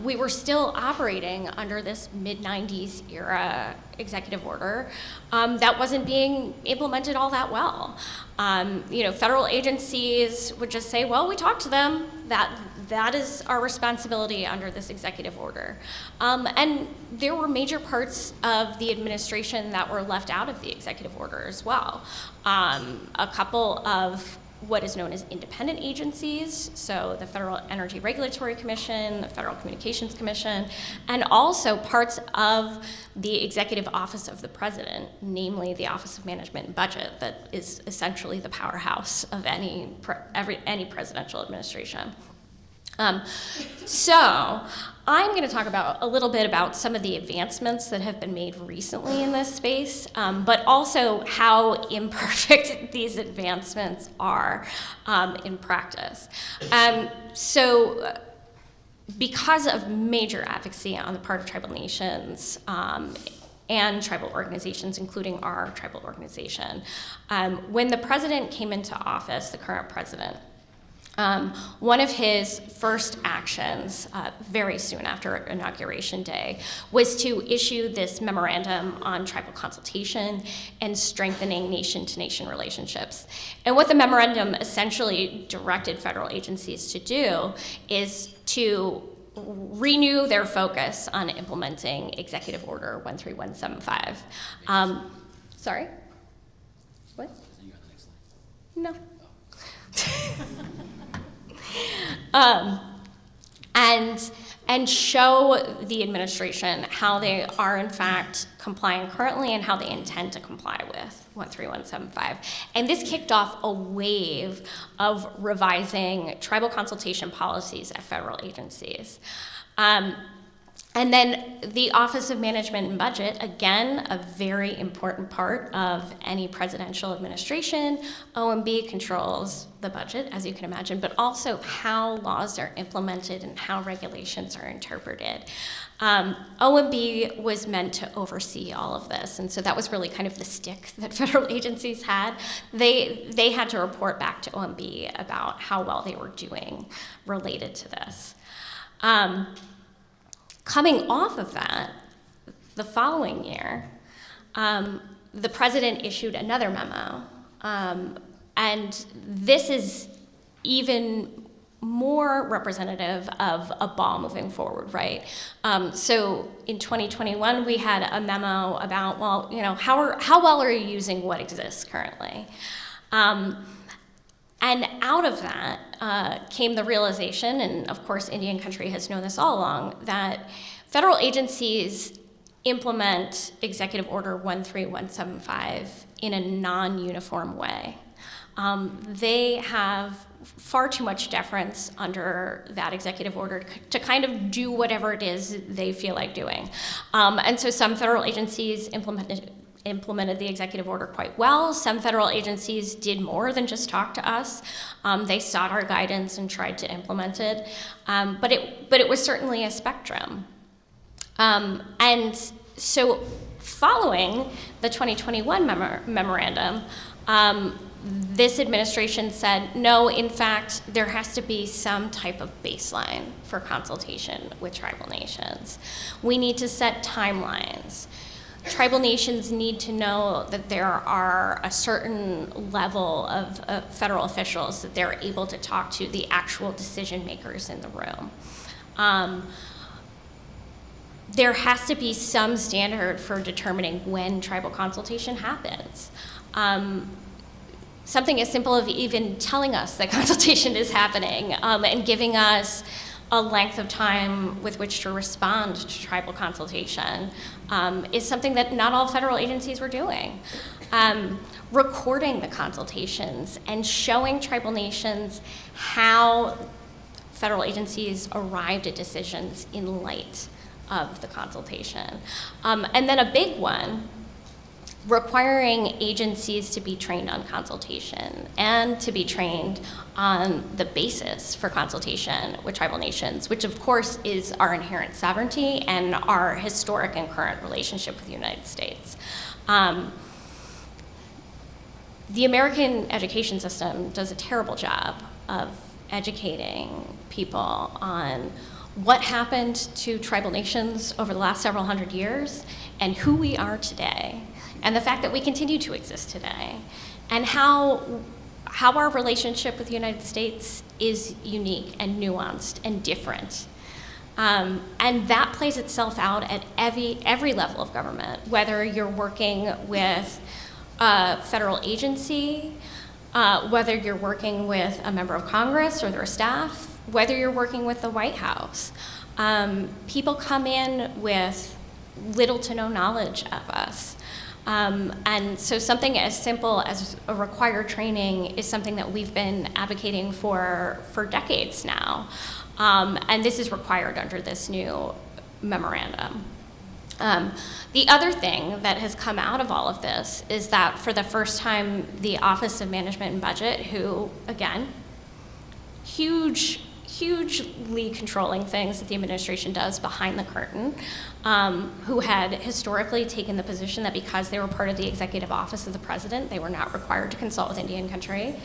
we were still operating under this mid-90s era executive order that wasn't being implemented all that well. Federal agencies would just say, well, we talked to them, that is our responsibility under this executive order. And there were major parts of the administration that were left out of the executive order as well. A couple of what is known as independent agencies, so the Federal Energy Regulatory Commission, the Federal Communications Commission, and also parts of the Executive Office of the President, namely the Office of Management and Budget, that is essentially the powerhouse of any presidential administration. So I'm going to talk about a little bit about some of the advancements that have been made recently in this space, but also how imperfect these advancements are in practice. Because of major advocacy on the part of tribal nations and tribal organizations, including our tribal organization, when the president came into office, the current president, one of his first actions, very soon after Inauguration Day, was to issue this memorandum on tribal consultation and strengthening nation-to-nation relationships. And what the memorandum essentially directed federal agencies to do is to renew their focus on implementing Executive Order 13175. Sorry? What? No. And and show the administration how they are in fact complying currently and how they intend to comply with 13175. And this kicked off a wave of revising tribal consultation policies at federal agencies. And then the Office of Management and Budget, again, a very important part of any presidential administration. OMB controls the budget, as you can imagine, but also how laws are implemented and how regulations are interpreted. OMB was meant to oversee all of this, and so that was really kind of the stick that federal agencies had. They had to report back to OMB about how well they were doing related to this. Coming off of that, the following year, the president issued another memo, and this is even more representative of a ball moving forward, right? So in 2021, we had a memo about, well, you know, how well are you using what exists currently? And out of that came the realization, and of course Indian country has known this all along, that federal agencies implement Executive Order 13175 in a non-uniform way. They have far too much deference under that executive order to kind of do whatever it is they feel like doing. And so some federal agencies implemented the executive order quite well. Some federal agencies did more than just talk to us. They sought our guidance and tried to implement it. But it was certainly a spectrum. And so following the 2021 memorandum, this administration said, no, in fact, there has to be some type of baseline for consultation with tribal nations. We need to set timelines. Tribal nations need to know that there are a certain level of federal officials that they're able to talk to, the actual decision makers in the room. There has to be some standard for determining when tribal consultation happens. Something as simple as even telling us that consultation is happening and giving us a length of time with which to respond to tribal consultation is something that not all federal agencies were doing. Recording the consultations and showing tribal nations how federal agencies arrived at decisions in light of the consultation. And then a big one, requiring agencies to be trained on consultation and to be trained on the basis for consultation with tribal nations, which of course is our inherent sovereignty and our historic and current relationship with the United States. The American education system does a terrible job of educating people on what happened to tribal nations over the last several hundred years and who we are today, and the fact that we continue to exist today, and how our relationship with the United States is unique and nuanced and different. And that plays itself out at every level of government, whether you're working with a federal agency, whether you're working with a member of Congress or their staff, whether you're working with the White House. People come in with little to no knowledge of us. And so something as simple as a required training is something that we've been advocating for decades now. And this is required under this new memorandum. The other thing that has come out of all of this is that for the first time, the Office of Management and Budget, who, again, hugely controlling things that the administration does behind the curtain, who had historically taken the position that because they were part of the executive office of the president, they were not required to consult with Indian country,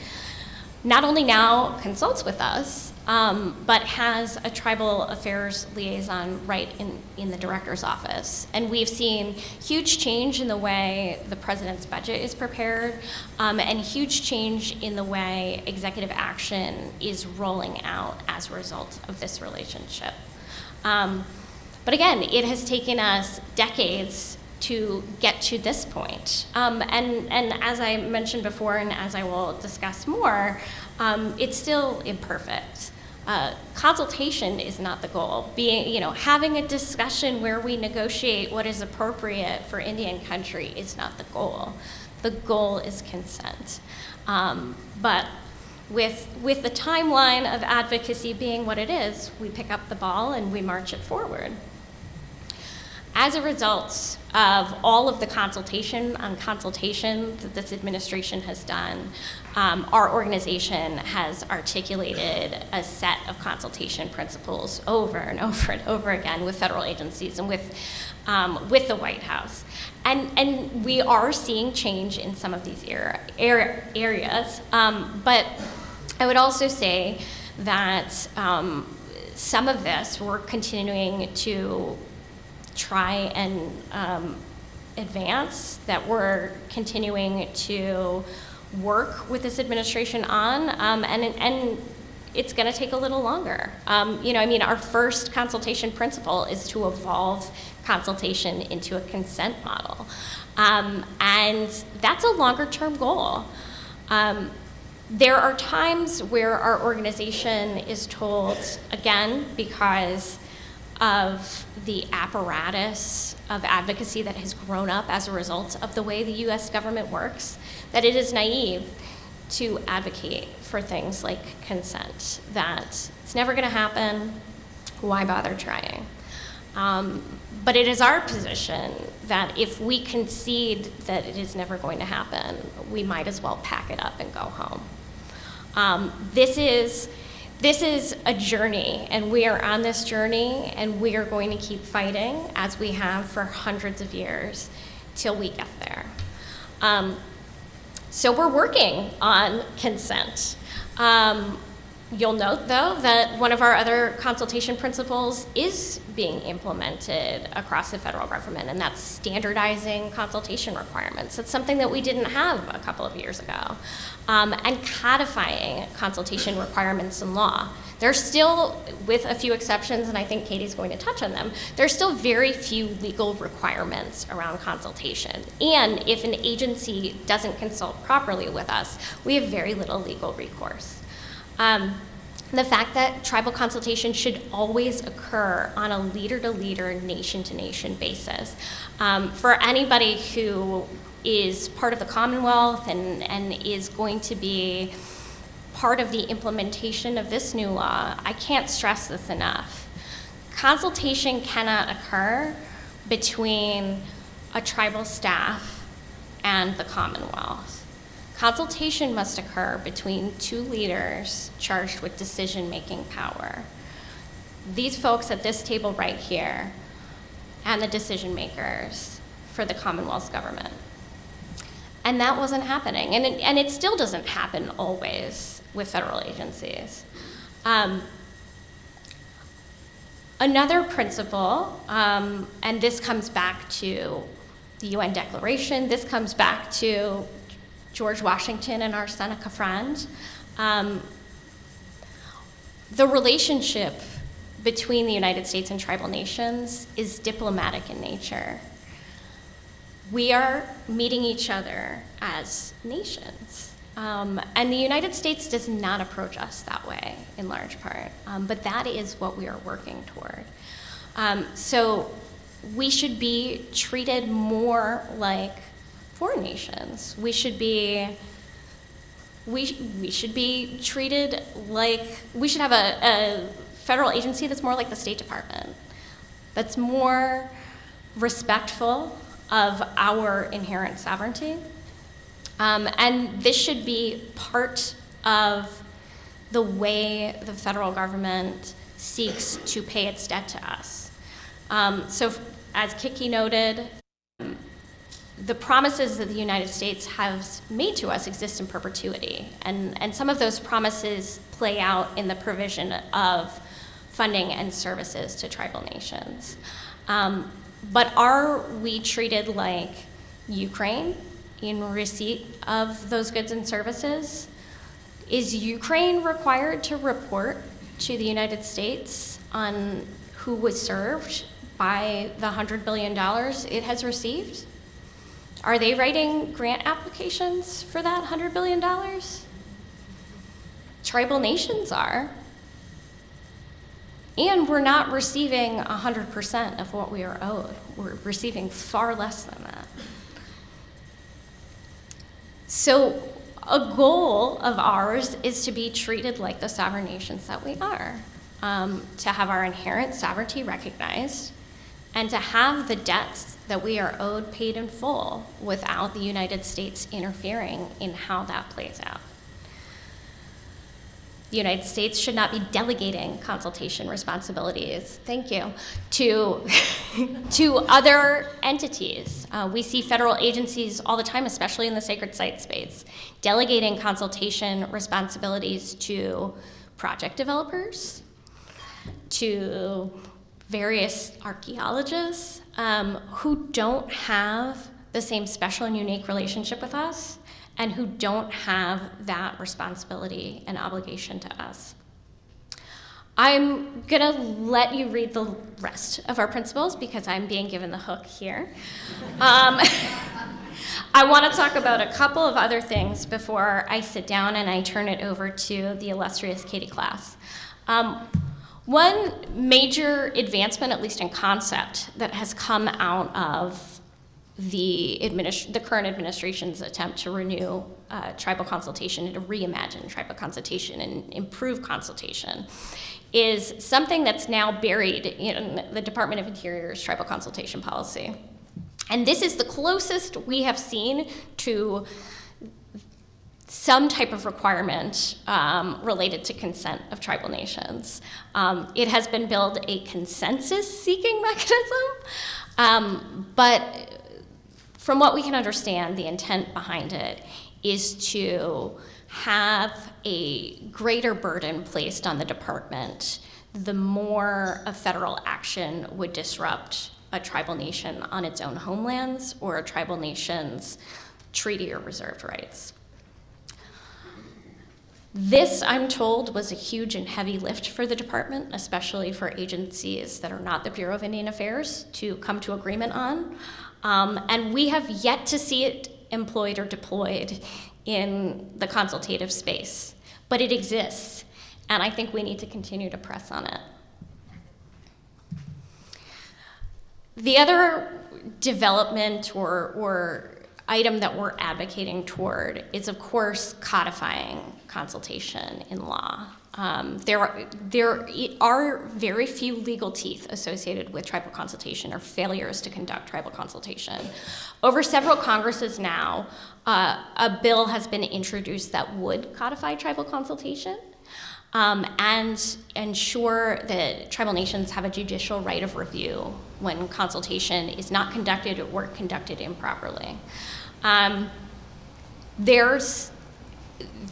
not only now consults with us, but has a tribal affairs liaison right in the director's office. And we've seen huge change in the way the president's budget is prepared, and huge change in the way executive action is rolling out as a result of this relationship. But again, it has taken us decades to get to this point. And as I mentioned before, and as I will discuss more, it's still imperfect. Consultation is not the goal. Having a discussion where we negotiate what is appropriate for Indian country is not the goal. The goal is consent. But with the timeline of advocacy being what it is, we pick up the ball and we march it forward. As a result of all of the consultation that this administration has done, our organization has articulated a set of consultation principles over and over and over again with federal agencies and with the White House. And we are seeing change in some of these areas. But I would also say that some of this we're continuing to try and advance, that we're continuing to work with this administration on, and it's going to take a little longer. Our first consultation principle is to evolve consultation into a consent model, and that's a longer-term goal. There are times where our organization is told, again, because of the apparatus of advocacy that has grown up as a result of the way the U.S. government works, that it is naive to advocate for things like consent, that it's never going to happen, why bother trying? But it is our position that if we concede that it is never going to happen, we might as well pack it up and go home. This is a journey, and we are on this journey, and we are going to keep fighting as we have for hundreds of years till we get there. So we're working on consent. You'll note, though, that one of our other consultation principles is being implemented across the federal government, and that's standardizing consultation requirements. It's something that we didn't have a couple of years ago. And codifying consultation requirements in law. There's still, with a few exceptions, and I think Katie's going to touch on them, there's still very few legal requirements around consultation. And if an agency doesn't consult properly with us, we have very little legal recourse. The fact that tribal consultation should always occur on a leader-to-leader, nation-to-nation basis. For anybody who is part of the Commonwealth and is going to be part of the implementation of this new law, I can't stress this enough. Consultation cannot occur between a tribal staff and the Commonwealth. Consultation must occur between two leaders charged with decision-making power. These folks at this table right here and the decision makers for the Commonwealth's government. And that wasn't happening, and it still doesn't happen always with federal agencies. Another principle, and this comes back to the UN Declaration, this comes back to George Washington and our Seneca friend. The relationship between the United States and tribal nations is diplomatic in nature. We are meeting each other as nations. And the United States does not approach us that way, in large part. But that is what we are working toward. So we should be treated more like foreign nations. We should be treated like, we should have a federal agency that's more like the State Department, that's more respectful of our inherent sovereignty. And this should be part of the way the federal government seeks to pay its debt to us. So as Kiki noted, the promises that the United States has made to us exist in perpetuity. And some of those promises play out in the provision of funding and services to tribal nations. But are we treated like Ukraine in receipt of those goods and services? Is Ukraine required to report to the United States on who was served by the $100 billion it has received? Are they writing grant applications for that $100 billion? Tribal nations are. And we're not receiving 100% of what we are owed. We're receiving far less than that. So a goal of ours is to be treated like the sovereign nations that we are, to have our inherent sovereignty recognized, and to have the debts that we are owed paid in full without the United States interfering in how that plays out. The United States should not be delegating consultation responsibilities, thank you, to other entities. We see federal agencies all the time, especially in the sacred site space, delegating consultation responsibilities to project developers, to various archaeologists who don't have the same special and unique relationship with us, and who don't have that responsibility and obligation to us. I'm gonna let you read the rest of our principles because I'm being given the hook here. I wanna talk about a couple of other things before I sit down and I turn it over to the illustrious Katie Klass. One major advancement, at least in concept, that has come out of the current administration's attempt to renew tribal consultation and to reimagine tribal consultation and improve consultation is something that's now buried in the Department of Interior's tribal consultation policy. And this is the closest we have seen to some type of requirement related to consent of tribal nations. It has been billed a consensus-seeking mechanism, but from what we can understand, the intent behind it is to have a greater burden placed on the department the more a federal action would disrupt a tribal nation on its own homelands or a tribal nation's treaty or reserved rights. This, I'm told, was a huge and heavy lift for the department, especially for agencies that are not the Bureau of Indian Affairs, to come to agreement on. And we have yet to see it employed or deployed in the consultative space, but it exists, and I think we need to continue to press on it. The other development or item that we're advocating toward is, of course, codifying consultation in law. There are very few legal teeth associated with tribal consultation or failures to conduct tribal consultation. Over several Congresses now, a bill has been introduced that would codify tribal consultation and ensure that tribal nations have a judicial right of review when consultation is not conducted or conducted improperly.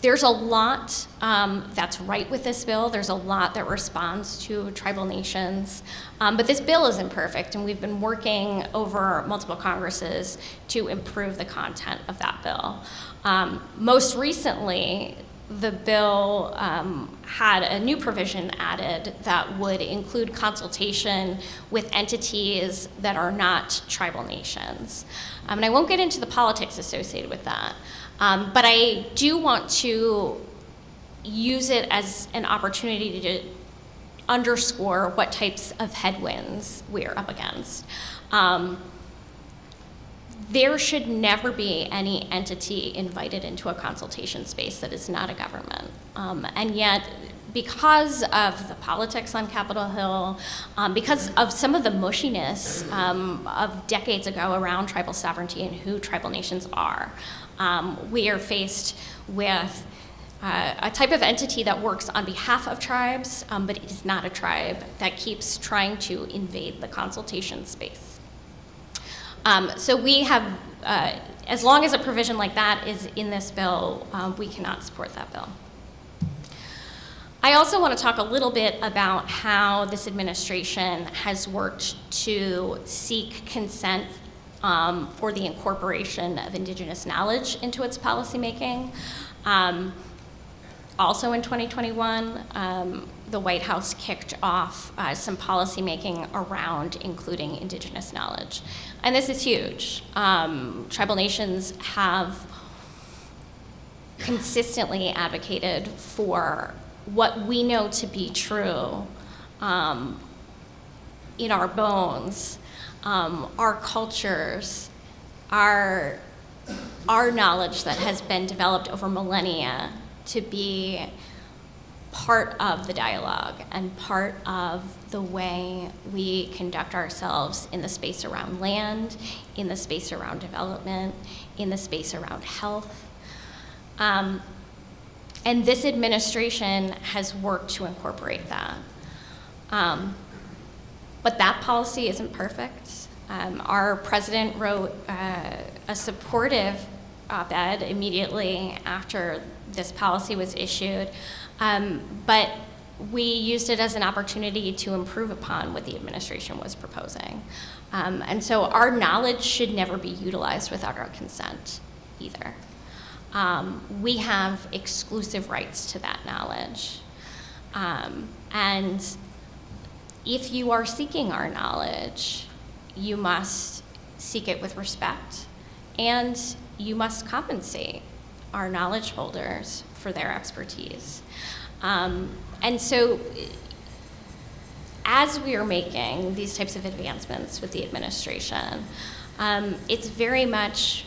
There's a lot that's right with this bill. There's a lot that responds to tribal nations. But this bill is imperfect, and we've been working over multiple Congresses to improve the content of that bill. Most recently, the bill had a new provision added that would include consultation with entities that are not tribal nations. And I won't get into the politics associated with that. But I do want to use it as an opportunity to underscore what types of headwinds we're up against. There should never be any entity invited into a consultation space that is not a government. And yet, because of the politics on Capitol Hill, because of some of the mushiness of decades ago around tribal sovereignty and who tribal nations are, we are faced with a type of entity that works on behalf of tribes, but it is not a tribe, that keeps trying to invade the consultation space. So we have, as long as a provision like that is in this bill, we cannot support that bill. I also want to talk a little bit about how this administration has worked to seek consent for the incorporation of Indigenous knowledge into its policymaking. Also in 2021, the White House kicked off some policymaking around including Indigenous knowledge. And this is huge. Tribal nations have consistently advocated for what we know to be true in our bones, our cultures, our knowledge that has been developed over millennia to be part of the dialogue and part of the way we conduct ourselves in the space around land, in the space around development, in the space around health. And this administration has worked to incorporate that. But that policy isn't perfect. Our president wrote a supportive op-ed immediately after this policy was issued, but we used it as an opportunity to improve upon what the administration was proposing. And so our knowledge should never be utilized without our consent either. We have exclusive rights to that knowledge. And if you are seeking our knowledge, you must seek it with respect, and you must compensate our knowledge holders for their expertise. And so as we are making these types of advancements with the administration, it's very much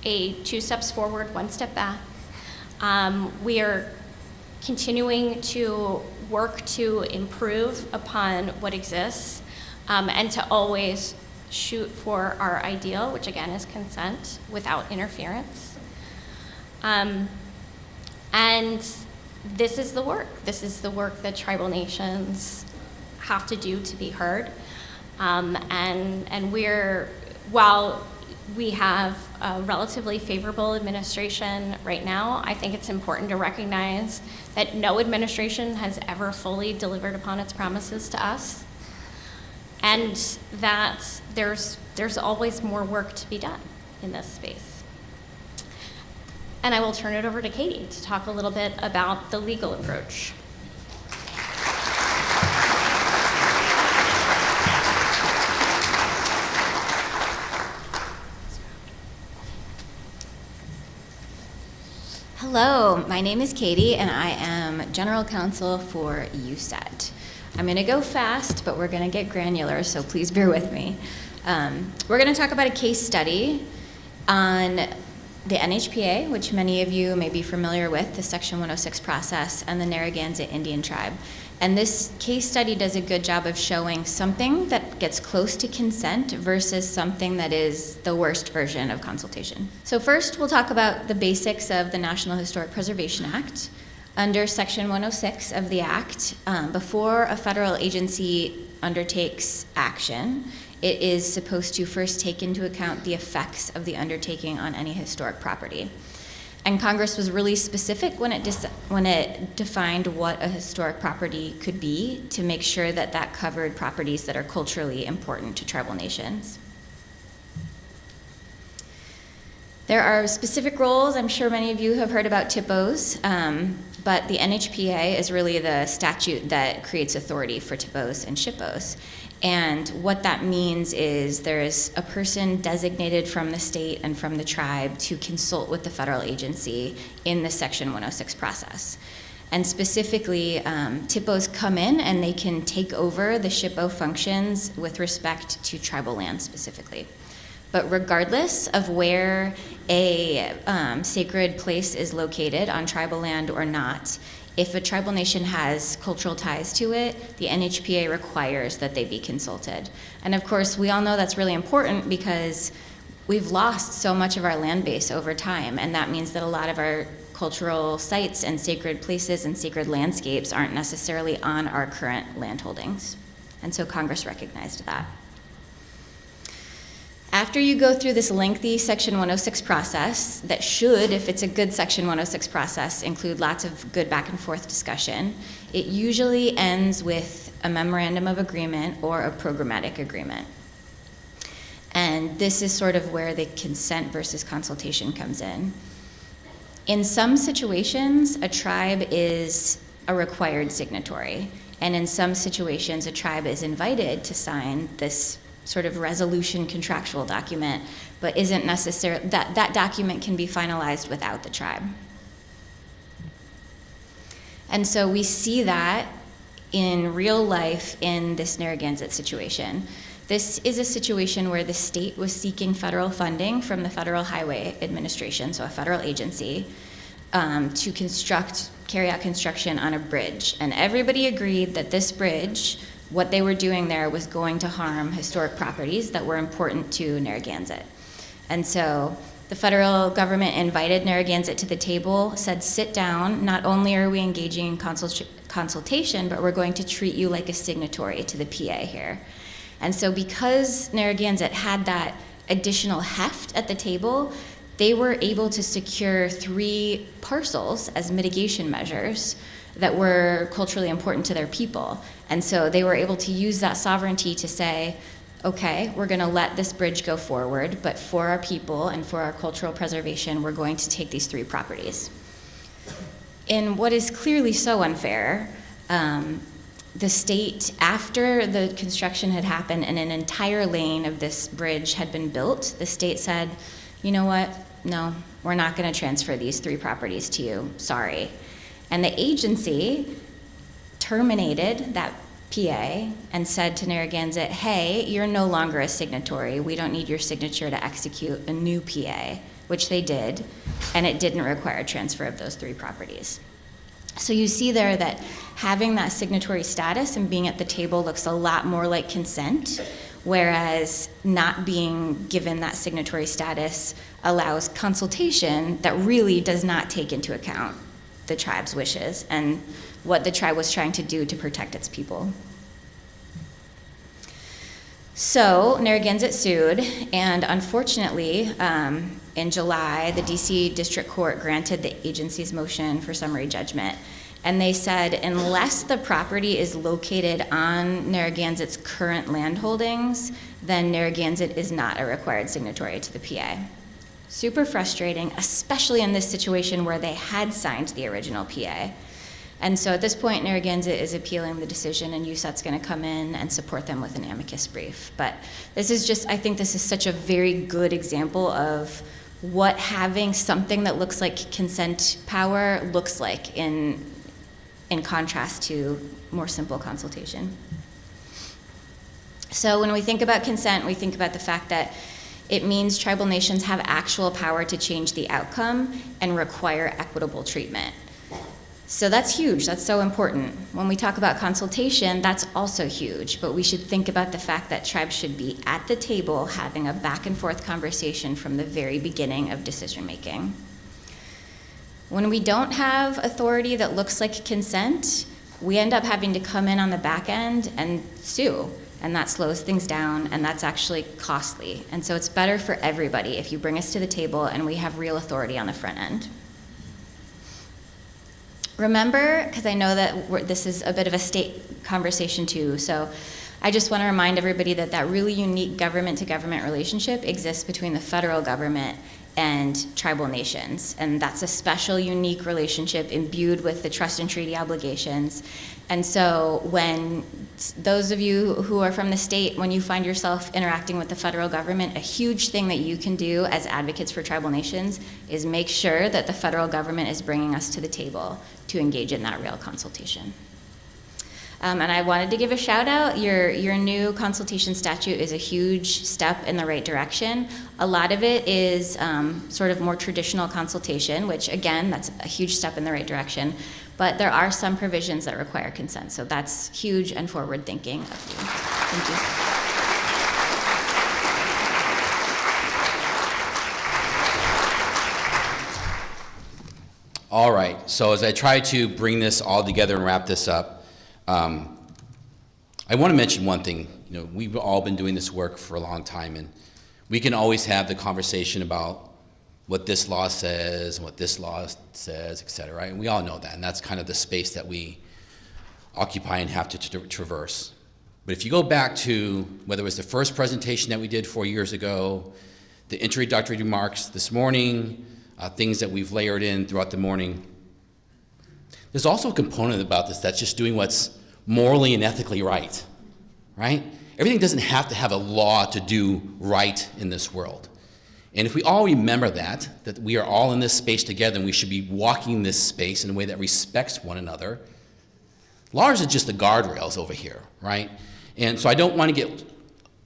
a 2 steps forward, 1 step back. We are continuing to work to improve upon what exists, and to always shoot for our ideal, which again is consent without interference. And this is the work. This is the work that tribal nations have to do to be heard. And while we have a relatively favorable administration right now, I think it's important to recognize that no administration has ever fully delivered upon its promises to us, and that there's always more work to be done in this space. And I will turn it over to Katie to talk a little bit about the legal approach. Hello, my name is Katie, and I am General Counsel for USET. I'm going to go fast, but we're going to get granular, so please bear with me. We're going to talk about a case study on the NHPA, which many of you may be familiar with, the Section 106 process, and the Narragansett Indian Tribe. And this case study does a good job of showing something that gets close to consent versus something that is the worst version of consultation. So first, we'll talk about the basics of the National Historic Preservation Act. Under Section 106 of the Act, before a federal agency undertakes action, it is supposed to first take into account the effects of the undertaking on any historic property. And Congress was really specific when it defined what a historic property could be to make sure that that covered properties that are culturally important to tribal nations. There are specific roles. I'm sure many of you have heard about TIPOs, but the NHPA is really the statute that creates authority for TIPOs and SHPOs. And what that means is there is a person designated from the state and from the tribe to consult with the federal agency in the Section 106 process. And specifically, TIPOs come in and they can take over the SHPO functions with respect to tribal land specifically. But regardless of where a sacred place is located on tribal land or not, if a tribal nation has cultural ties to it, the NHPA requires that they be consulted. And of course, we all know that's really important because we've lost so much of our land base over time, and that means that a lot of our cultural sites and sacred places and sacred landscapes aren't necessarily on our current land holdings. And so Congress recognized that. After you go through this lengthy Section 106 process that should, if it's a good Section 106 process, include lots of good back and forth discussion, it usually ends with a memorandum of agreement or a programmatic agreement. And this is sort of where the consent versus consultation comes in. In some situations, a tribe is a required signatory, and in some situations, a tribe is invited to sign this sort of resolution contractual document, but isn't necessarily, that document can be finalized without the tribe. And so we see that in real life in this Narragansett situation. This is a situation where the state was seeking federal funding from the Federal Highway Administration, so a federal agency, to carry out construction on a bridge. And everybody agreed that this bridge, what they were doing there, was going to harm historic properties that were important to Narragansett. And so the federal government invited Narragansett to the table, said, sit down, not only are we engaging in consultation, but we're going to treat you like a signatory to the PA here. And so because Narragansett had that additional heft at the table, they were able to secure 3 parcels as mitigation measures that were culturally important to their people. And so they were able to use that sovereignty to say, okay, we're going to let this bridge go forward, but for our people and for our cultural preservation, we're going to take these 3 properties. In what is clearly so unfair, the state, after the construction had happened and an entire lane of this bridge had been built, the state said, you know what, no, we're not going to transfer these 3 properties to you, sorry. And the agency terminated that PA and said to Narragansett, hey, you're no longer a signatory. We don't need your signature to execute a new PA, which they did, and it didn't require transfer of those 3 properties. So you see there that having that signatory status and being at the table looks a lot more like consent, whereas not being given that signatory status allows consultation that really does not take into account the tribe's wishes and what the tribe was trying to do to protect its people. So Narragansett sued, and unfortunately, in July, the DC District Court granted the agency's motion for summary judgment. And they said, unless the property is located on Narragansett's current land holdings, then Narragansett is not a required signatory to the PA. Super frustrating, especially in this situation where they had signed the original PA. And so at this point, Narragansett is appealing the decision, and USET's going to come in and support them with an amicus brief. But this is just, I think this is such a very good example of what having something that looks like consent power looks like in contrast to more simple consultation. So when we think about consent, we think about the fact that it means tribal nations have actual power to change the outcome and require equitable treatment. So that's huge, that's so important. When we talk about consultation, that's also huge, but we should think about the fact that tribes should be at the table having a back and forth conversation from the very beginning of decision making. When we don't have authority that looks like consent, we end up having to come in on the back end and sue, and that slows things down, and that's actually costly. And so it's better for everybody if you bring us to the table and we have real authority on the front end. Remember, because I know that this is a bit of a state conversation too, so I just want to remind everybody that that really unique government-to-government relationship exists between the federal government and tribal nations. And that's a special, unique relationship imbued with the trust and treaty obligations. And so when those of you who are from the state, when you find yourself interacting with the federal government, a huge thing that you can do as advocates for tribal nations is make sure that the federal government is bringing us to the table to engage in that real consultation. And I wanted to give a shout out. Your new consultation statute is a huge step in the right direction. A lot of it is sort of more traditional consultation, which again, that's a huge step in the right direction. But there are some provisions that require consent. So that's huge and forward thinking of you. Thank you. All right, so as I try to bring this all together and wrap this up, I want to mention one thing. You know, we've all been doing this work for a long time, and we can always have the conversation about what this law says, and what this law says, et cetera, right? And we all know that, and that's kind of the space that we occupy and have to traverse. But if you go back to whether it was the first presentation that we did 4 years ago, the introductory remarks this morning, things that we've layered in throughout the morning, there's also a component about this that's just doing what's morally and ethically right? Everything doesn't have to have a law to do right in this world. And if we all remember that we are all in this space together and we should be walking this space in a way that respects one another, Ours is just the guardrails over here, right? And so I don't want to get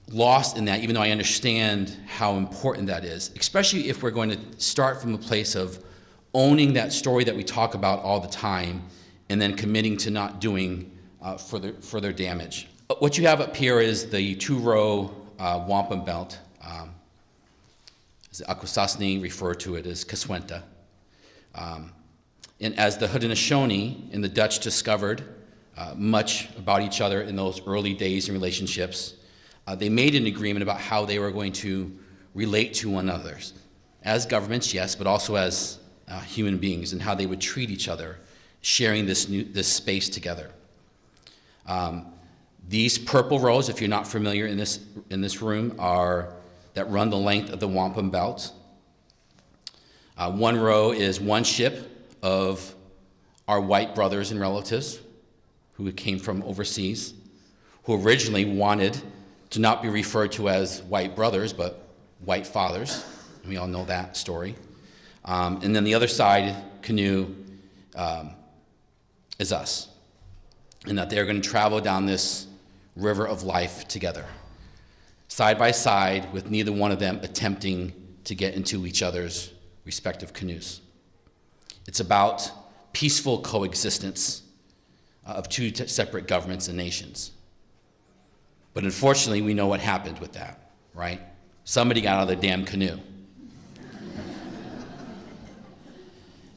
lost in that, even though I understand how important that is, especially if we're going to start from a place of owning that story that we talk about all the time and then committing to not doing further damage. What you have up here is the two-row wampum belt. As the Akwesasne refer to it as Kaswenta. And as the Haudenosaunee and the Dutch discovered much about each other in those early days and relationships, they made an agreement about how they were going to relate to one another. As governments, yes, but also as human beings, and how they would treat each other, sharing this space together. These purple rows, if you're not familiar in this room, are that run the length of the wampum belt. One row is one ship of our white brothers and relatives who came from overseas, who originally wanted to not be referred to as white brothers, but white fathers. And we all know that story. And then the other side canoe is us, and that they're going to travel down this river of life together, side by side, with neither one of them attempting to get into each other's respective canoes. It's about peaceful coexistence of two separate governments and nations. But unfortunately, we know what happened with that, right? Somebody got out of the damn canoe.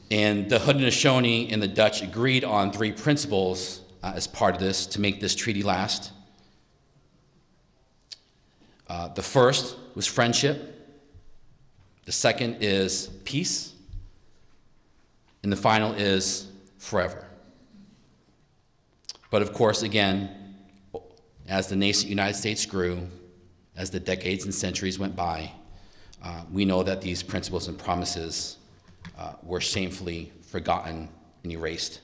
And the Haudenosaunee and the Dutch agreed on 3 principles as part of this to make this treaty last. The first was friendship. The second is peace. And the final is forever. But of course, again, as the nascent United States grew, as the decades and centuries went by, we know that these principles and promises were shamefully forgotten and erased,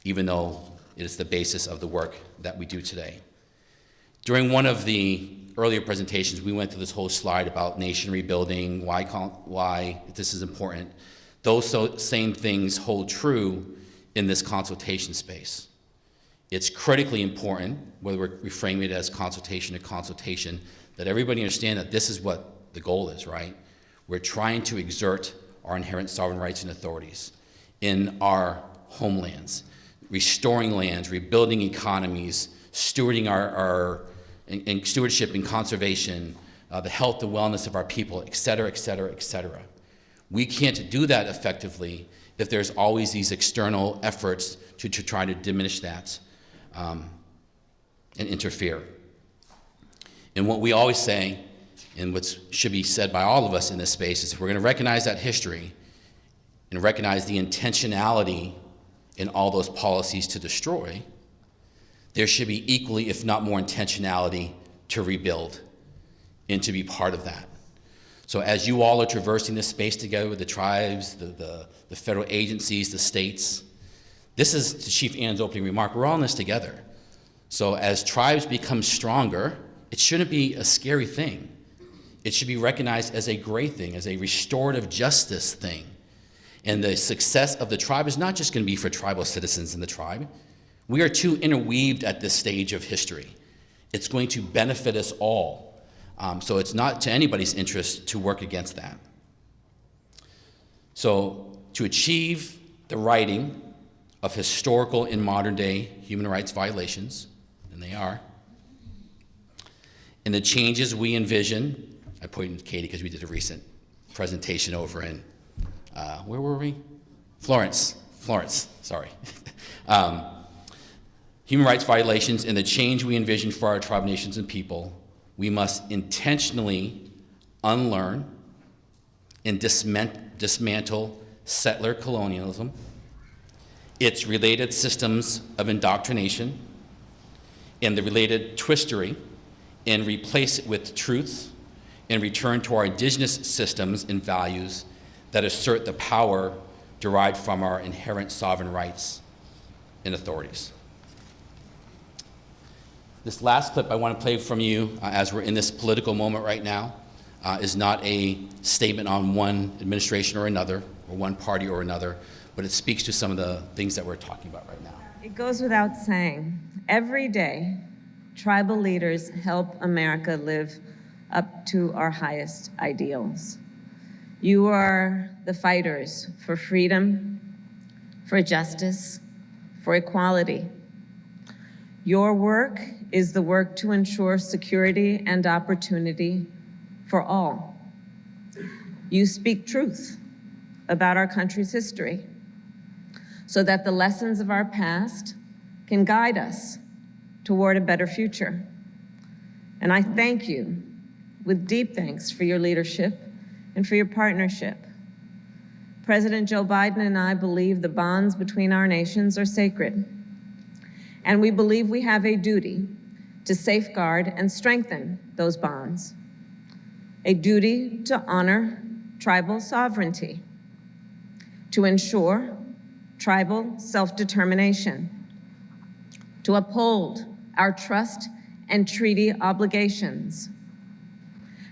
even though it is the basis of the work that we do today. During one of the earlier presentations, we went through this whole slide about nation rebuilding, why this is important. Those same things hold true in this consultation space. It's critically important, whether we reframe it as consultation or consultation, that everybody understand that this is what the goal is, right? We're trying to exert our inherent sovereign rights and authorities in our homelands, restoring lands, rebuilding economies, stewarding our stewardship and conservation, the health and wellness of our people, et cetera, et cetera, et cetera. We can't do that effectively if there's always these external efforts to try to diminish that and interfere. And what we always say, and what should be said by all of us in this space, is if we're going to recognize that history and recognize the intentionality in all those policies to destroy, there should be equally, if not more, intentionality to rebuild and to be part of that. So as you all are traversing this space together with the tribes, the federal agencies, the states, this is, to Chief Ann's opening remark, we're all in this together. So as tribes become stronger, it shouldn't be a scary thing. It should be recognized as a great thing, as a restorative justice thing. And the success of the tribe is not just going to be for tribal citizens in the tribe. We are too interweaved at this stage of history. It's going to benefit us all. So it's not to anybody's interest to work against that. So to achieve the righting of historical and modern day human rights violations, and they are, and the changes we envision, I pointed to Katie because we did a recent presentation over in, where were we? Florence, sorry. Human rights violations and the change we envision for our tribe nations and people, we must intentionally unlearn and dismantle settler colonialism, its related systems of indoctrination, and the related twistery, and replace it with truths and return to our indigenous systems and values that assert the power derived from our inherent sovereign rights and authorities. This last clip I want to play from you as we're in this political moment right now is not a statement on one administration or another, or one party or another, but it speaks to some of the things that we're talking about right now. It goes without saying, every day, tribal leaders help America live up to our highest ideals. You are the fighters for freedom, for justice, for equality. Your work is the work to ensure security and opportunity for all. You speak truth about our country's history so that the lessons of our past can guide us toward a better future. And I thank you with deep thanks for your leadership and for your partnership. President Joe Biden and I believe the bonds between our nations are sacred, and we believe we have a duty to safeguard and strengthen those bonds, a duty to honor tribal sovereignty, to ensure tribal self-determination, to uphold our trust and treaty obligations,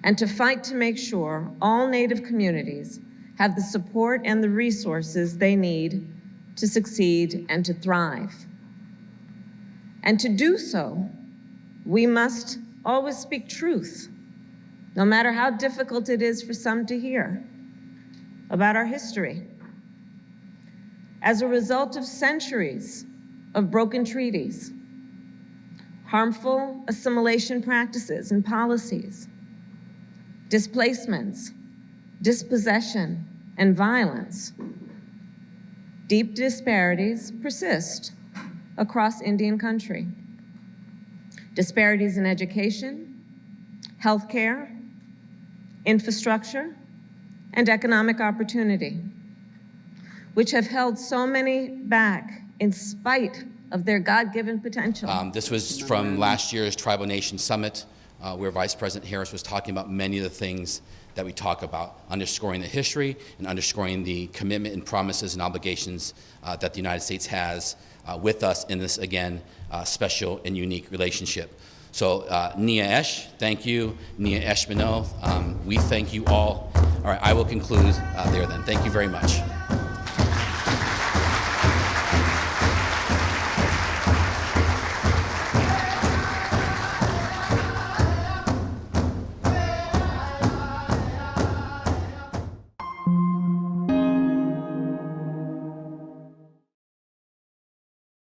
and to fight to make sure all Native communities have the support and the resources they need to succeed and to thrive. And to do so, we must always speak truth, no matter how difficult it is for some to hear, about our history. As a result of centuries of broken treaties, harmful assimilation practices and policies, displacements, dispossession, and violence, deep disparities persist across Indian country. Disparities in education, healthcare, infrastructure, and economic opportunity, which have held so many back in spite of their God-given potential. This was from last year's Tribal Nation Summit, where Vice President Harris was talking about many of the things that we talk about, underscoring the history and underscoring the commitment and promises and obligations that the United States has with us in this, again, special and unique relationship. So Nia Esh, thank you. Nia Eshmano, we thank you all. All right, I will conclude there then. Thank you very much.